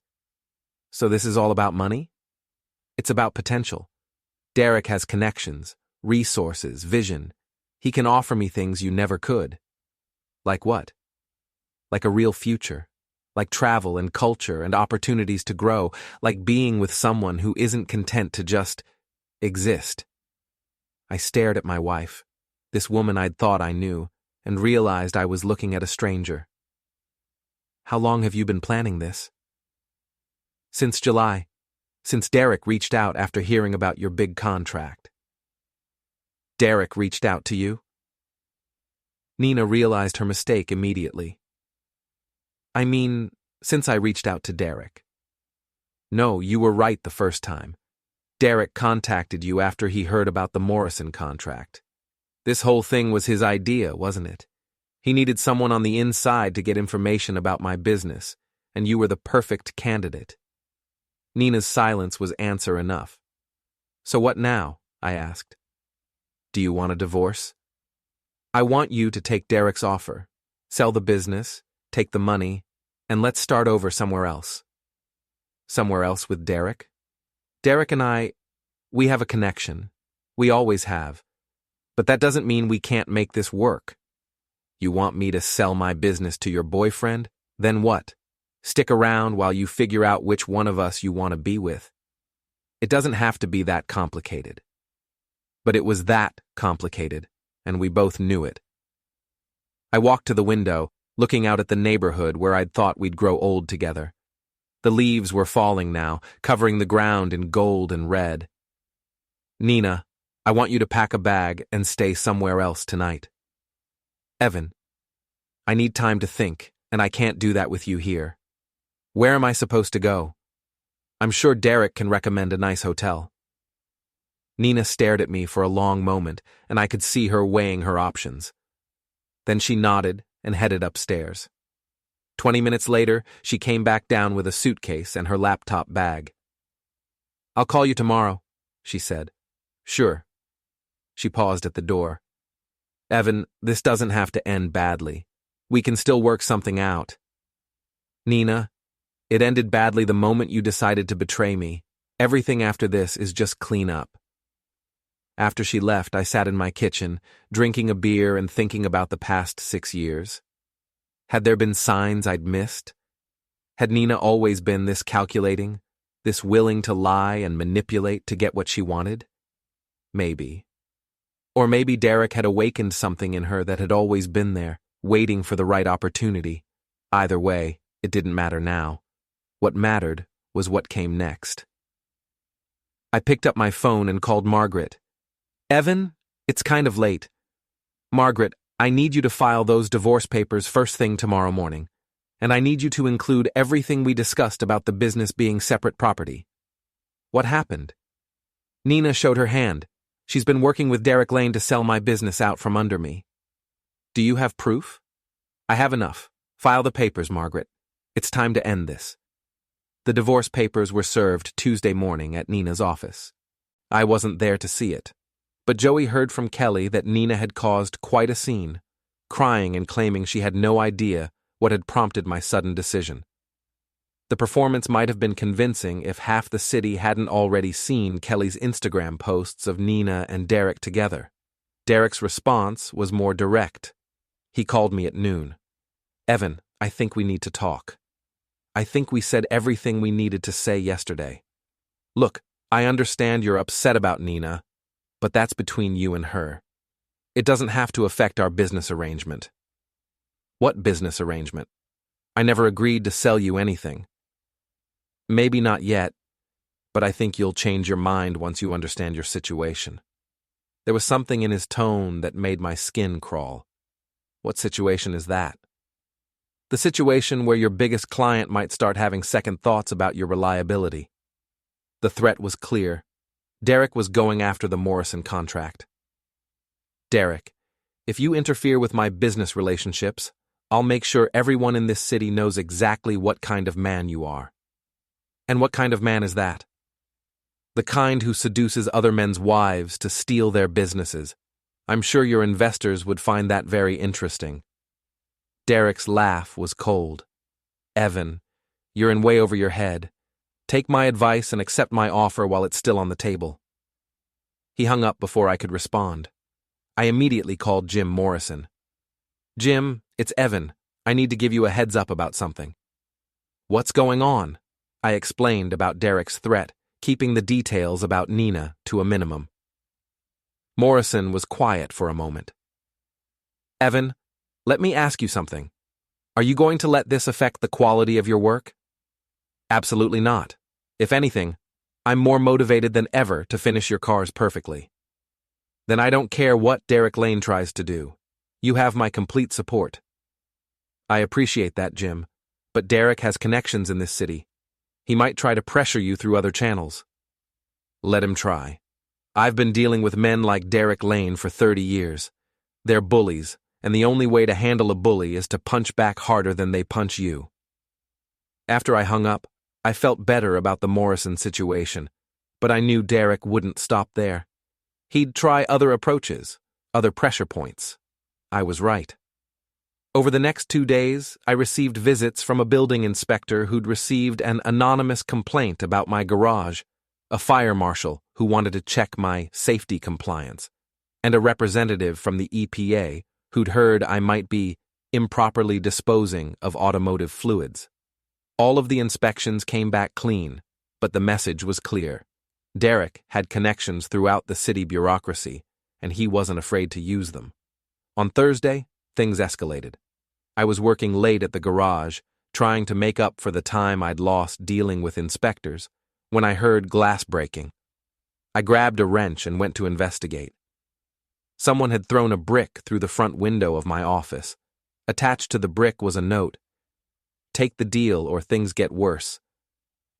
So this is all about money? It's about potential. Derek has connections, resources, vision. He can offer me things you never could. Like what? Like a real future. Like travel and culture and opportunities to grow. Like being with someone who isn't content to just exist. I stared at my wife, this woman I'd thought I knew, and realized I was looking at a stranger. How long have you been planning this? Since July. Since Derek reached out after hearing about your big contract. Derek reached out to you? Nina realized her mistake immediately. I mean, since I reached out to Derek. No, you were right the first time. Derek contacted you after he heard about the Morrison contract. This whole thing was his idea, wasn't it? He needed someone on the inside to get information about my business, and you were the perfect candidate. Nina's silence was answer enough. So what now? I asked. Do you want a divorce? I want you to take Derek's offer, sell the business, take the money, and let's start over somewhere else. Somewhere else with Derek? Derek and I, we have a connection. We always have. But that doesn't mean we can't make this work. You want me to sell my business to your boyfriend? Then what? Stick around while you figure out which one of us you want to be with. It doesn't have to be that complicated. But it was that complicated, and we both knew it. I walked to the window, looking out at the neighborhood where I'd thought we'd grow old together. The leaves were falling now, covering the ground in gold and red. Nina, I want you to pack a bag and stay somewhere else tonight. Evan, I need time to think, and I can't do that with you here. Where am I supposed to go? I'm sure Derek can recommend a nice hotel. Nina stared at me for a long moment, and I could see her weighing her options. Then she nodded and headed upstairs. 20 minutes later, she came back down with a suitcase and her laptop bag. I'll call you tomorrow, she said. Sure. She paused at the door. Evan, this doesn't have to end badly. We can still work something out. Nina, it ended badly the moment you decided to betray me. Everything after this is just clean up. After she left, I sat in my kitchen, drinking a beer and thinking about the past 6 years. Had there been signs I'd missed? Had Nina always been this calculating, this willing to lie and manipulate to get what she wanted? Maybe. Or maybe Derek had awakened something in her that had always been there, waiting for the right opportunity. Either way, it didn't matter now. What mattered was what came next. I picked up my phone and called Margaret. Evan, it's kind of late. Margaret, I need you to file those divorce papers first thing tomorrow morning, and I need you to include everything we discussed about the business being separate property. What happened? Nina showed her hand. She's been working with Derek Lane to sell my business out from under me. Do you have proof? I have enough. File the papers, Margaret. It's time to end this. The divorce papers were served Tuesday morning at Nina's office. I wasn't there to see it, but Joey heard from Kelly that Nina had caused quite a scene, crying and claiming she had no idea what had prompted my sudden decision. The performance might have been convincing if half the city hadn't already seen Kelly's Instagram posts of Nina and Derek together. Derek's response was more direct. He called me at noon. Evan, I think we need to talk. I think we said everything we needed to say yesterday. Look, I understand you're upset about Nina, but that's between you and her. It doesn't have to affect our business arrangement. What business arrangement? I never agreed to sell you anything. Maybe not yet, but I think you'll change your mind once you understand your situation. There was something in his tone that made my skin crawl. What situation is that? The situation where your biggest client might start having second thoughts about your reliability. The threat was clear. Derek was going after the Morrison contract. Derek, if you interfere with my business relationships, I'll make sure everyone in this city knows exactly what kind of man you are. And what kind of man is that? The kind who seduces other men's wives to steal their businesses. I'm sure your investors would find that very interesting. Derek's laugh was cold. Evan, you're in way over your head. Take my advice and accept my offer while it's still on the table. He hung up before I could respond. I immediately called Jim Morrison. Jim, it's Evan. I need to give you a heads up about something. What's going on? I explained about Derek's threat, keeping the details about Nina to a minimum. Morrison was quiet for a moment. Evan, let me ask you something. Are you going to let this affect the quality of your work? Absolutely not. If anything, I'm more motivated than ever to finish your cars perfectly. Then I don't care what Derek Lane tries to do. You have my complete support. I appreciate that, Jim, but Derek has connections in this city. He might try to pressure you through other channels. Let him try. I've been dealing with men like Derek Lane for 30 years. They're bullies, and the only way to handle a bully is to punch back harder than they punch you. After I hung up, I felt better about the Morrison situation, but I knew Derek wouldn't stop there. He'd try other approaches, other pressure points. I was right. Over the next 2 days, I received visits from a building inspector who'd received an anonymous complaint about my garage, a fire marshal who wanted to check my safety compliance, and a representative from the EPA who'd heard I might be improperly disposing of automotive fluids. All of the inspections came back clean, but the message was clear. Derek had connections throughout the city bureaucracy, and he wasn't afraid to use them. On Thursday, things escalated. I was working late at the garage, trying to make up for the time I'd lost dealing with inspectors, when I heard glass breaking. I grabbed a wrench and went to investigate. Someone had thrown a brick through the front window of my office. Attached to the brick was a note. Take the deal or things get worse.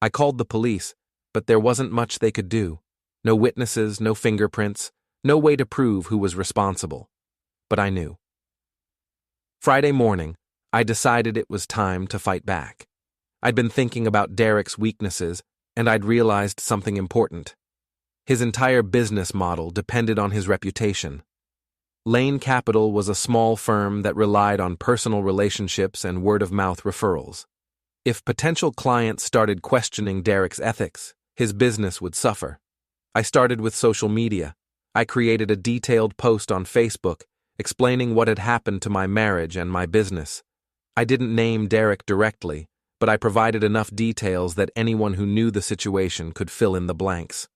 I called the police, but there wasn't much they could do. No witnesses, no fingerprints, no way to prove who was responsible. But I knew. Friday morning, I decided it was time to fight back. I'd been thinking about Derek's weaknesses, and I'd realized something important. His entire business model depended on his reputation. Lane Capital was a small firm that relied on personal relationships and word-of-mouth referrals. If potential clients started questioning Derek's ethics, his business would suffer. I started with social media. I created a detailed post on Facebook explaining what had happened to my marriage and my business. I didn't name Derek directly, but I provided enough details that anyone who knew the situation could fill in the blanks.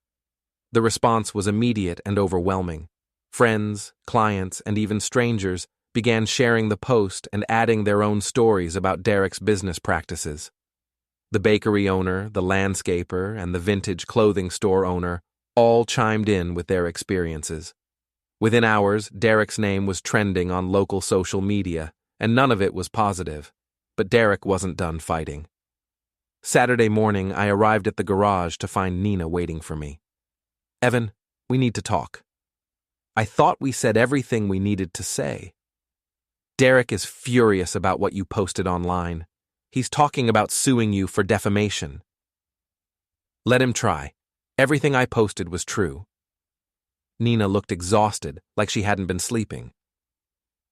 The response was immediate and overwhelming. Friends, clients, and even strangers began sharing the post and adding their own stories about Derek's business practices. The bakery owner, the landscaper, and the vintage clothing store owner all chimed in with their experiences. Within hours, Derek's name was trending on local social media, and none of it was positive. But Derek wasn't done fighting. Saturday morning, I arrived at the garage to find Nina waiting for me. Evan, we need to talk. I thought we said everything we needed to say. Derek is furious about what you posted online. He's talking about suing you for defamation. Let him try. Everything I posted was true. Nina looked exhausted, like she hadn't been sleeping.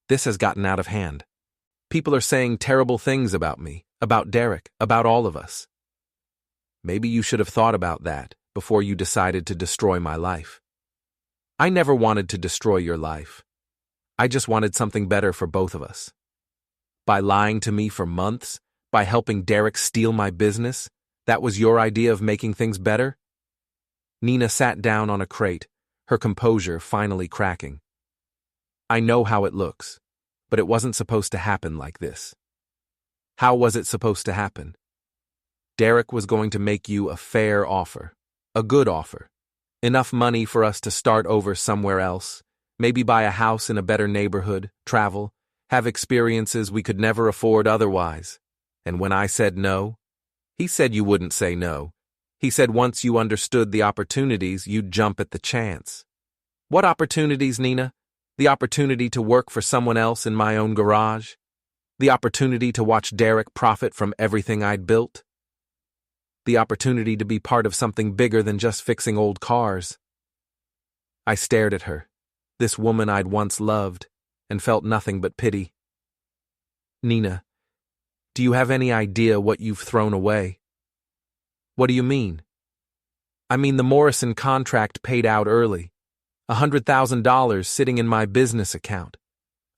This has gotten out of hand. People are saying terrible things about me, about Derek, about all of us. Maybe you should have thought about that before you decided to destroy my life. I never wanted to destroy your life. I just wanted something better for both of us. By lying to me for months, by helping Derek steal my business, that was your idea of making things better? Nina sat down on a crate, her composure finally cracking. I know how it looks, but it wasn't supposed to happen like this. How was it supposed to happen? Derek was going to make you a fair offer, a good offer, enough money for us to start over somewhere else, maybe buy a house in a better neighborhood, travel, have experiences we could never afford otherwise. And when I said no, he said you wouldn't say no. He said once you understood the opportunities, you'd jump at the chance. What opportunities, Nina? The opportunity to work for someone else in my own garage? The opportunity to watch Derek profit from everything I'd built? The opportunity to be part of something bigger than just fixing old cars? I stared at her, this woman I'd once loved, and felt nothing but pity. Nina, do you have any idea what you've thrown away? What do you mean? I mean the Morrison contract paid out early. $100,000 sitting in my business account.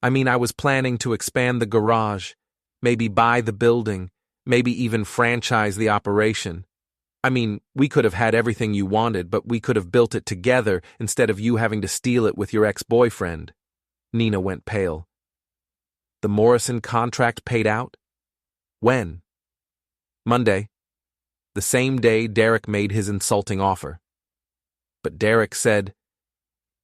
I was planning to expand the garage, maybe buy the building, maybe even franchise the operation. We could have had everything you wanted, but we could have built it together instead of you having to steal it with your ex-boyfriend." Nina went pale. "The Morrison contract paid out? When?" "Monday. The same day Derek made his insulting offer." "But Derek said—"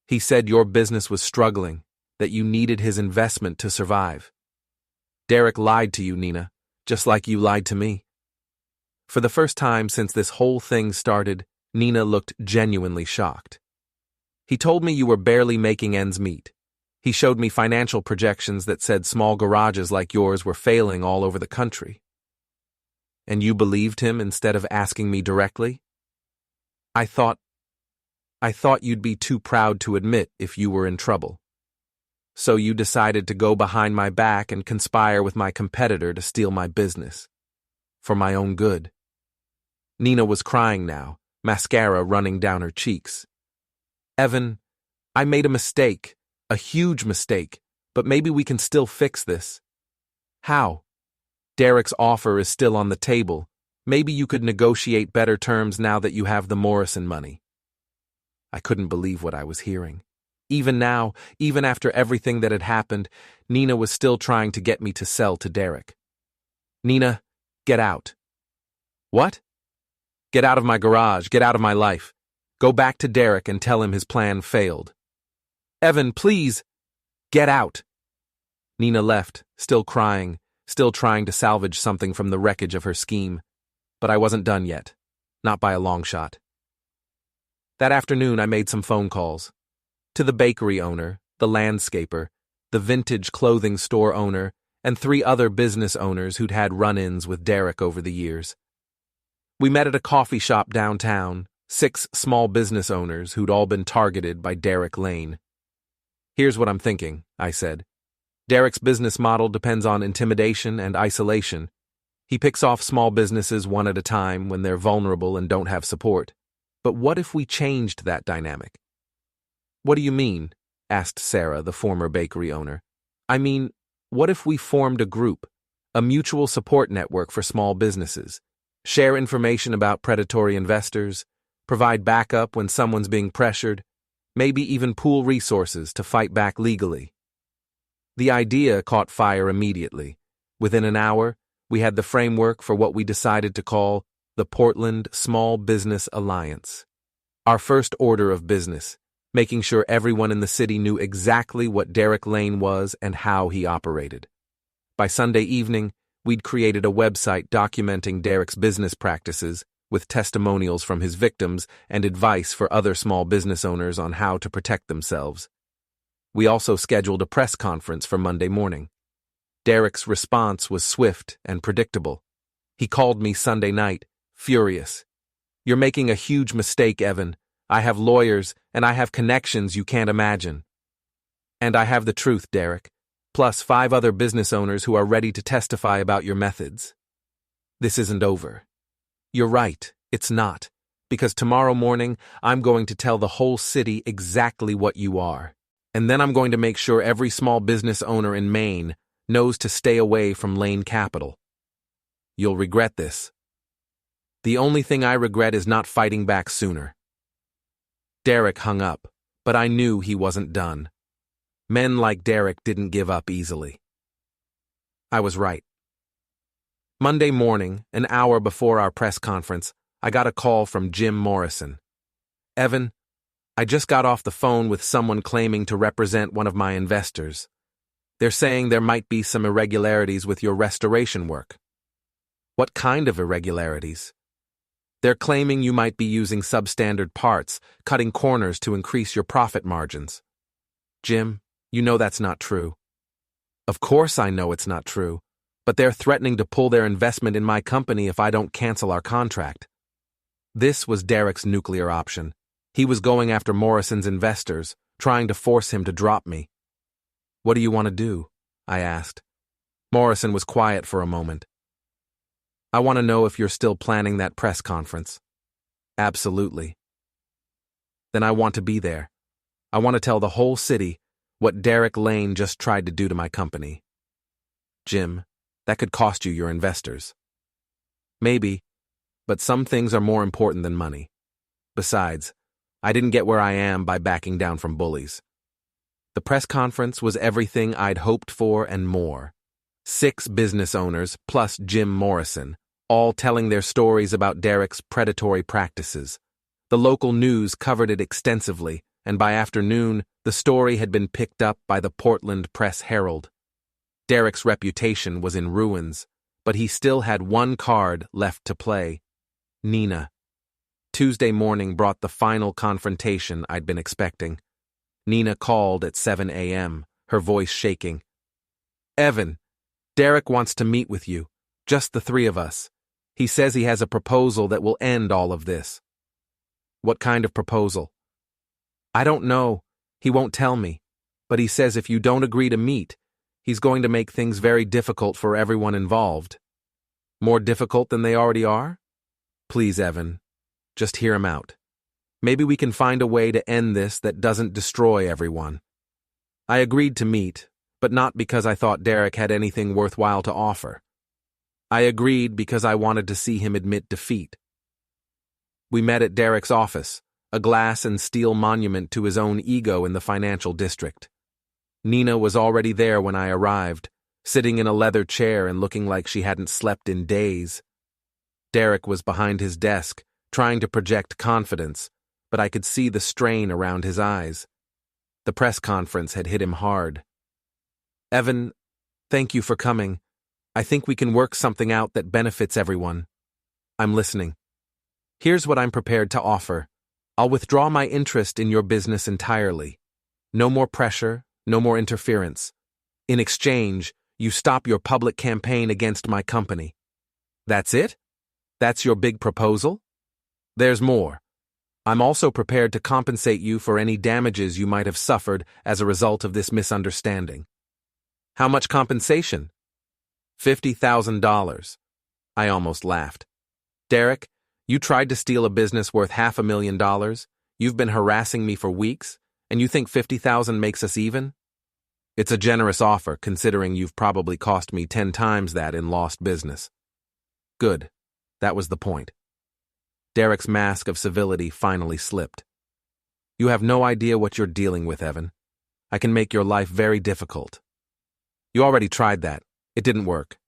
"He said your business was struggling, that you needed his investment to survive. Derek lied to you, Nina, just like you lied to me." For the first time since this whole thing started, Nina looked genuinely shocked. "He told me you were barely making ends meet. He showed me financial projections that said small garages like yours were failing all over the country." "And you believed him instead of asking me directly?" I thought you'd be too proud to admit if you were in trouble. So you decided to go behind my back and conspire with my competitor to steal my business. For my own good." Nina was crying now, mascara running down her cheeks. "Evan, I made a mistake, a huge mistake, but maybe we can still fix this." "How?" "Derek's offer is still on the table. Maybe you could negotiate better terms now that you have the Morrison money." I couldn't believe what I was hearing. Even now, even after everything that had happened, Nina was still trying to get me to sell to Derek. "Nina, get out." "What?" "Get out of my garage, get out of my life. Go back to Derek and tell him his plan failed." "Evan, please!" "Get out!" Nina left, still crying, still trying to salvage something from the wreckage of her scheme. But I wasn't done yet. Not by a long shot. That afternoon I made some phone calls. To the bakery owner, the landscaper, the vintage clothing store owner, and 3 other business owners who'd had run-ins with Derek over the years. We met at a coffee shop downtown, 6 small business owners who'd all been targeted by Derek Lane. "Here's what I'm thinking," I said. "Derek's business model depends on intimidation and isolation. He picks off small businesses one at a time when they're vulnerable and don't have support. But what if we changed that dynamic?" "What do you mean?" asked Sarah, the former bakery owner. What if we formed a group, a mutual support network for small businesses, share information about predatory investors, provide backup when someone's being pressured, maybe even pool resources to fight back legally?" The idea caught fire immediately. Within an hour, we had the framework for what we decided to call the Portland Small Business Alliance. Our first order of business, making sure everyone in the city knew exactly what Derek Lane was and how he operated. By Sunday evening, we'd created a website documenting Derek's business practices, with testimonials from his victims and advice for other small business owners on how to protect themselves. We also scheduled a press conference for Monday morning. Derek's response was swift and predictable. He called me Sunday night, furious. "You're making a huge mistake, Evan. I have lawyers, and I have connections you can't imagine. And I have the truth, Derek, plus 5 other business owners who are ready to testify about your methods. This isn't over." "You're right, it's not, because tomorrow morning I'm going to tell the whole city exactly what you are. And then I'm going to make sure every small business owner in Maine knows to stay away from Lane Capital. You'll regret this." "The only thing I regret is not fighting back sooner." Derek hung up, but I knew he wasn't done. Men like Derek didn't give up easily. I was right. Monday morning, an hour before our press conference, I got a call from Jim Morrison. "Evan, I just got off the phone with someone claiming to represent one of my investors. They're saying there might be some irregularities with your restoration work." "What kind of irregularities?" "They're claiming you might be using substandard parts, cutting corners to increase your profit margins." "Jim, you know that's not true." "Of course I know it's not true, but they're threatening to pull their investment in my company if I don't cancel our contract." This was Derek's nuclear option. He was going after Morrison's investors, trying to force him to drop me. "What do you want to do?" I asked. Morrison was quiet for a moment. "I want to know if you're still planning that press conference." "Absolutely." "Then I want to be there. I want to tell the whole city What Derek Lane just tried to do to my company. Jim, that could cost you your investors. Maybe, but some things are more important than money. Besides, I didn't get where I am by backing down from bullies. The press conference was everything I'd hoped for and more. 6 business owners, plus Jim Morrison, all telling their stories about Derek's predatory practices. The local news covered it extensively, and by afternoon, the story had been picked up by the Portland Press-Herald. Derek's reputation was in ruins, but he still had one card left to play: Nina. Tuesday morning brought the final confrontation I'd been expecting. Nina called at 7 a.m., her voice shaking. "Evan, Derek wants to meet with you, just the 3 of us. He says he has a proposal that will end all of this." "What kind of proposal?" "I don't know. He won't tell me. But he says if you don't agree to meet, he's going to make things very difficult for everyone involved." "More difficult than they already are?" "Please, Evan, just hear him out. Maybe we can find a way to end this that doesn't destroy everyone." I agreed to meet, but not because I thought Derek had anything worthwhile to offer. I agreed because I wanted to see him admit defeat. We met at Derek's office, a glass and steel monument to his own ego in the financial district. Nina was already there when I arrived, sitting in a leather chair and looking like she hadn't slept in days. Derek was behind his desk, trying to project confidence, but I could see the strain around his eyes. The press conference had hit him hard. "Evan, thank you for coming. I think we can work something out that benefits everyone." "I'm listening." "Here's what I'm prepared to offer. I'll withdraw my interest in your business entirely. No more pressure, no more interference. In exchange, you stop your public campaign against my company." "That's it? That's your big proposal?" "There's more. I'm also prepared to compensate you for any damages you might have suffered as a result of this misunderstanding." "How much compensation?" $50,000. I almost laughed. "Derek, you tried to steal a business worth $500,000, you've been harassing me for weeks, and you think $50,000 makes us even?" "It's a generous offer, considering you've probably cost me 10 times that in lost business." "Good. That was the point." Derek's mask of civility finally slipped. "You have no idea what you're dealing with, Evan. I can make your life very difficult." "You already tried that. It didn't work.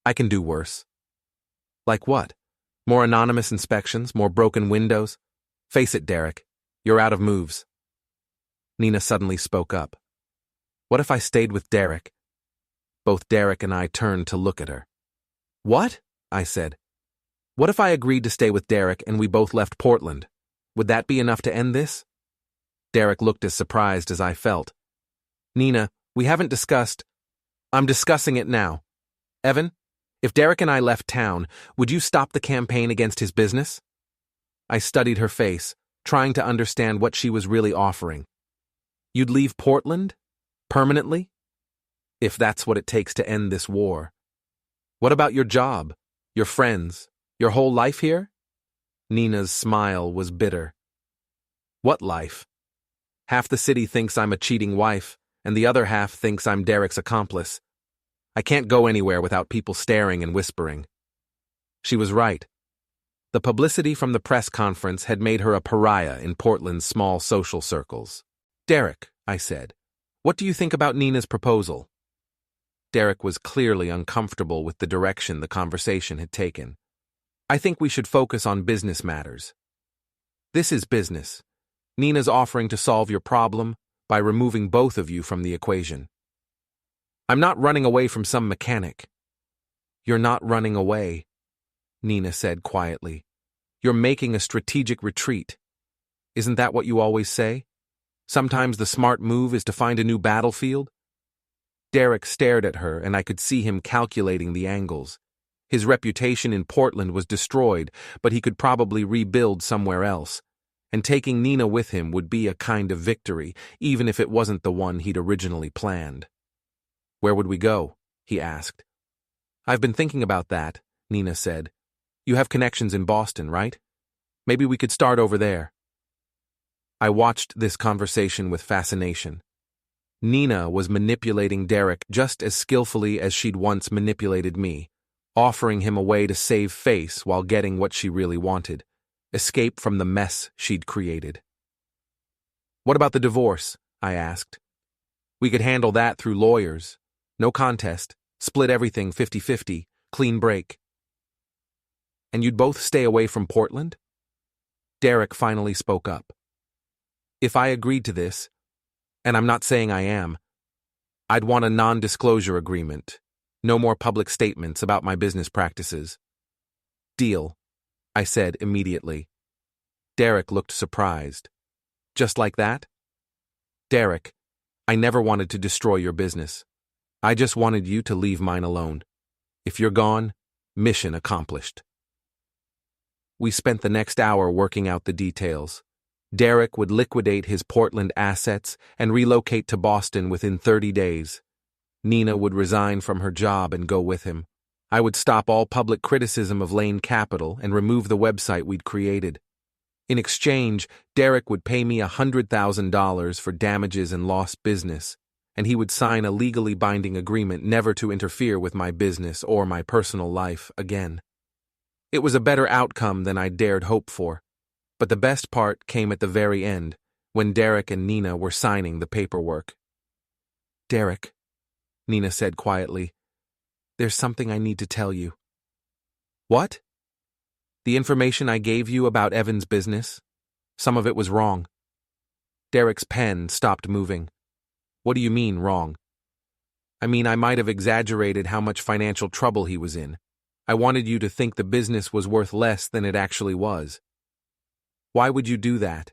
I can do worse." "Like what? More anonymous inspections, more broken windows? Face it, Derek, you're out of moves." Nina suddenly spoke up. "What if I stayed with Derek?" Both Derek and I turned to look at her. "What?" I said. "What if I agreed to stay with Derek and we both left Portland? Would that be enough to end this?" Derek looked as surprised as I felt. "Nina, we haven't discussed—" "I'm discussing it now. Evan, if Derek and I left town, would you stop the campaign against his business?" I studied her face, trying to understand what she was really offering. "You'd leave Portland? Permanently? If that's what it takes to end this war. What about your job, your friends, your whole life here?" Nina's smile was bitter. "What life? Half the city thinks I'm a cheating wife, and the other half thinks I'm Derek's accomplice. I can't go anywhere without people staring and whispering." She was right. The publicity from the press conference had made her a pariah in Portland's small social circles. "Derek," I said, "what do you think about Nina's proposal?" Derek was clearly uncomfortable with the direction the conversation had taken. "I think we should focus on business matters." "This is business. Nina's offering to solve your problem by removing both of you from the equation." "I'm not running away from some mechanic." "You're not running away," Nina said quietly. "You're making a strategic retreat. Isn't that what you always say? Sometimes the smart move is to find a new battlefield?" Derek stared at her, and I could see him calculating the angles. His reputation in Portland was destroyed, but he could probably rebuild somewhere else. And taking Nina with him would be a kind of victory, even if it wasn't the one he'd originally planned. "Where would we go?" he asked. "I've been thinking about that," Nina said. "You have connections in Boston, right? Maybe we could start over there." I watched this conversation with fascination. Nina was manipulating Derek just as skillfully as she'd once manipulated me, offering him a way to save face while getting what she really wanted: escape from the mess she'd created. "What about the divorce?" I asked. "We could handle that through lawyers. No contest, split everything 50-50, clean break." "And you'd both stay away from Portland?" Derek finally spoke up. "If I agreed to this, and I'm not saying I am, I'd want a non-disclosure agreement. No more public statements about my business practices." "Deal," I said immediately. Derek looked surprised. "Just like that?" "Derek, I never wanted to destroy your business. I just wanted you to leave mine alone. If you're gone, mission accomplished." We spent the next hour working out the details. Derek would liquidate his Portland assets and relocate to Boston within 30 days. Nina would resign from her job and go with him. I would stop all public criticism of Lane Capital and remove the website we'd created. In exchange, Derek would pay me $100,000 for damages and lost business, and he would sign a legally binding agreement never to interfere with my business or my personal life again. It was a better outcome than I dared hope for, but the best part came at the very end, when Derek and Nina were signing the paperwork. "Derek," Nina said quietly, "there's something I need to tell you." "What?" "The information I gave you about Evan's business, some of it was wrong." Derek's pen stopped moving. "What do you mean, wrong?" "I mean, I might have exaggerated how much financial trouble he was in. I wanted you to think the business was worth less than it actually was." "Why would you do that?"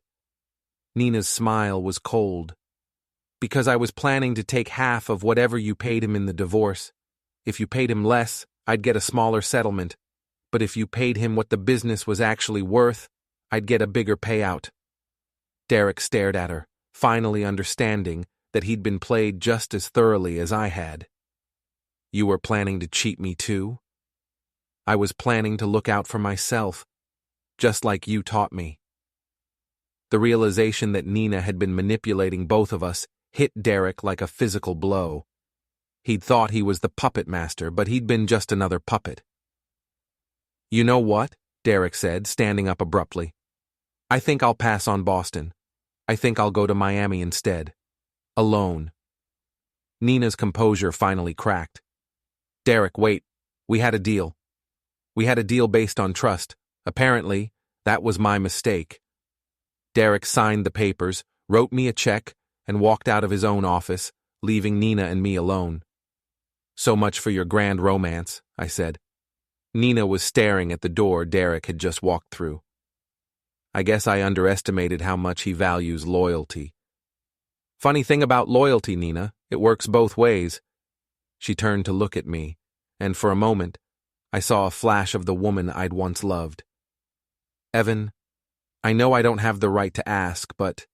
Nina's smile was cold. "Because I was planning to take half of whatever you paid him in the divorce. If you paid him less, I'd get a smaller settlement. But if you paid him what the business was actually worth, I'd get a bigger payout." Derek stared at her, finally understanding that he'd been played just as thoroughly as I had. "You were planning to cheat me too?" "I was planning to look out for myself, just like you taught me." The realization that Nina had been manipulating both of us hit Derek like a physical blow. He'd thought he was the puppet master, but he'd been just another puppet. "You know what?" Derek said, standing up abruptly. "I think I'll pass on Boston. I think I'll go to Miami instead. Alone." Nina's composure finally cracked. "Derek, wait. We had a deal. We had a deal based on trust. Apparently, that was my mistake." Derek signed the papers, wrote me a check, and walked out of his own office, leaving Nina and me alone. "So much for your grand romance," I said. Nina was staring at the door Derek had just walked through. I guess I underestimated how much he values loyalty. "Funny thing about loyalty, Nina, it works both ways." She turned to look at me, and for a moment, I saw a flash of the woman I'd once loved. "Evan, I know I don't have the right to ask, but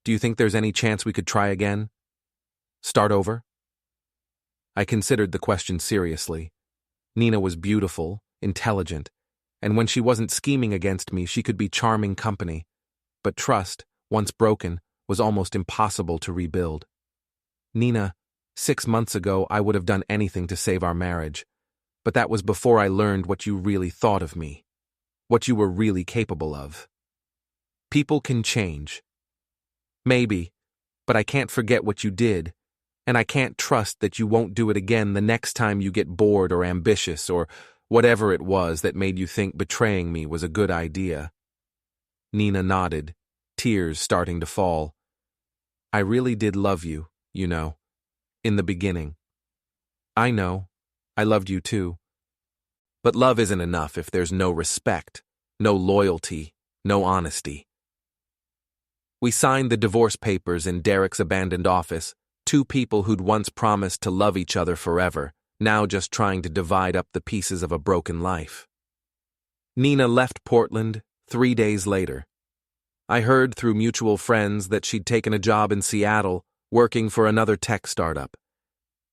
do you think there's any chance we could try again? Start over?" I considered the question seriously. Nina was beautiful, intelligent, and when she wasn't scheming against me, she could be charming company. But trust, once broken, was almost impossible to rebuild. "Nina, 6 months ago I would have done anything to save our marriage, but that was before I learned what you really thought of me, what you were really capable of. People can change. Maybe, but I can't forget what you did, and I can't trust that you won't do it again the next time you get bored or ambitious or whatever it was that made you think betraying me was a good idea." Nina nodded, tears starting to fall. "I really did love you, you know, in the beginning." "I know. I loved you too. But love isn't enough if there's no respect, no loyalty, no honesty." We signed the divorce papers in Derek's abandoned office, two people who'd once promised to love each other forever, now just trying to divide up the pieces of a broken life. Nina left Portland 3 days later. I heard through mutual friends that she'd taken a job in Seattle, working for another tech startup.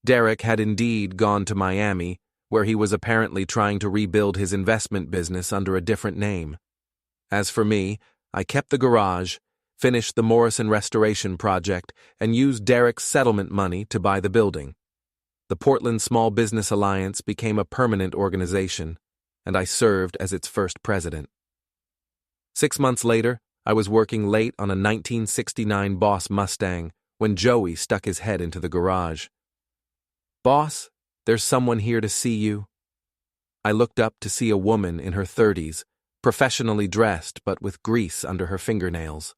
Derek had indeed gone to Miami, where he was apparently trying to rebuild his investment business under a different name. As for me, I kept the garage, finish the Morrison restoration project, and use Derek's settlement money to buy the building. The Portland Small Business Alliance became a permanent organization, and I served as its first president. 6 months later, I was working late on a 1969 Boss Mustang when Joey stuck his head into the garage. "Boss, there's someone here to see you." I looked up to see a woman in her 30s, professionally dressed but with grease under her fingernails.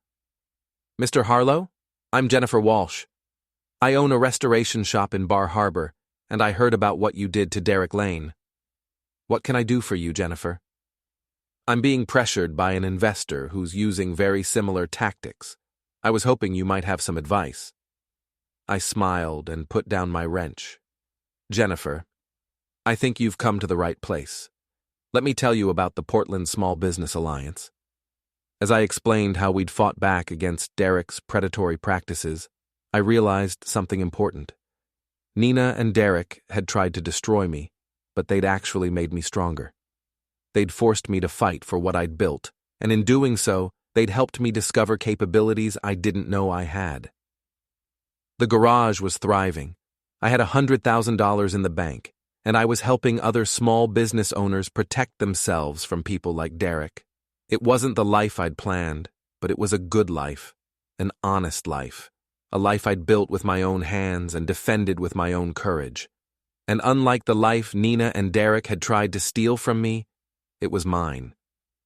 "Mr. Harlow? I'm Jennifer Walsh. I own a restoration shop in Bar Harbor, and I heard about what you did to Derek Lane. What can I do for you, Jennifer?" "I'm being pressured by an investor who's using very similar tactics. I was hoping you might have some advice." I smiled and put down my wrench. "Jennifer, I think you've come to the right place. Let me tell you about the Portland Small Business Alliance." As I explained how we'd fought back against Derek's predatory practices, I realized something important. Nina and Derek had tried to destroy me, but they'd actually made me stronger. They'd forced me to fight for what I'd built, and in doing so, they'd helped me discover capabilities I didn't know I had. The garage was thriving. I had $100,000 in the bank, and I was helping other small business owners protect themselves from people like Derek. It wasn't the life I'd planned, but it was a good life, an honest life, a life I'd built with my own hands and defended with my own courage. And unlike the life Nina and Derek had tried to steal from me, it was mine.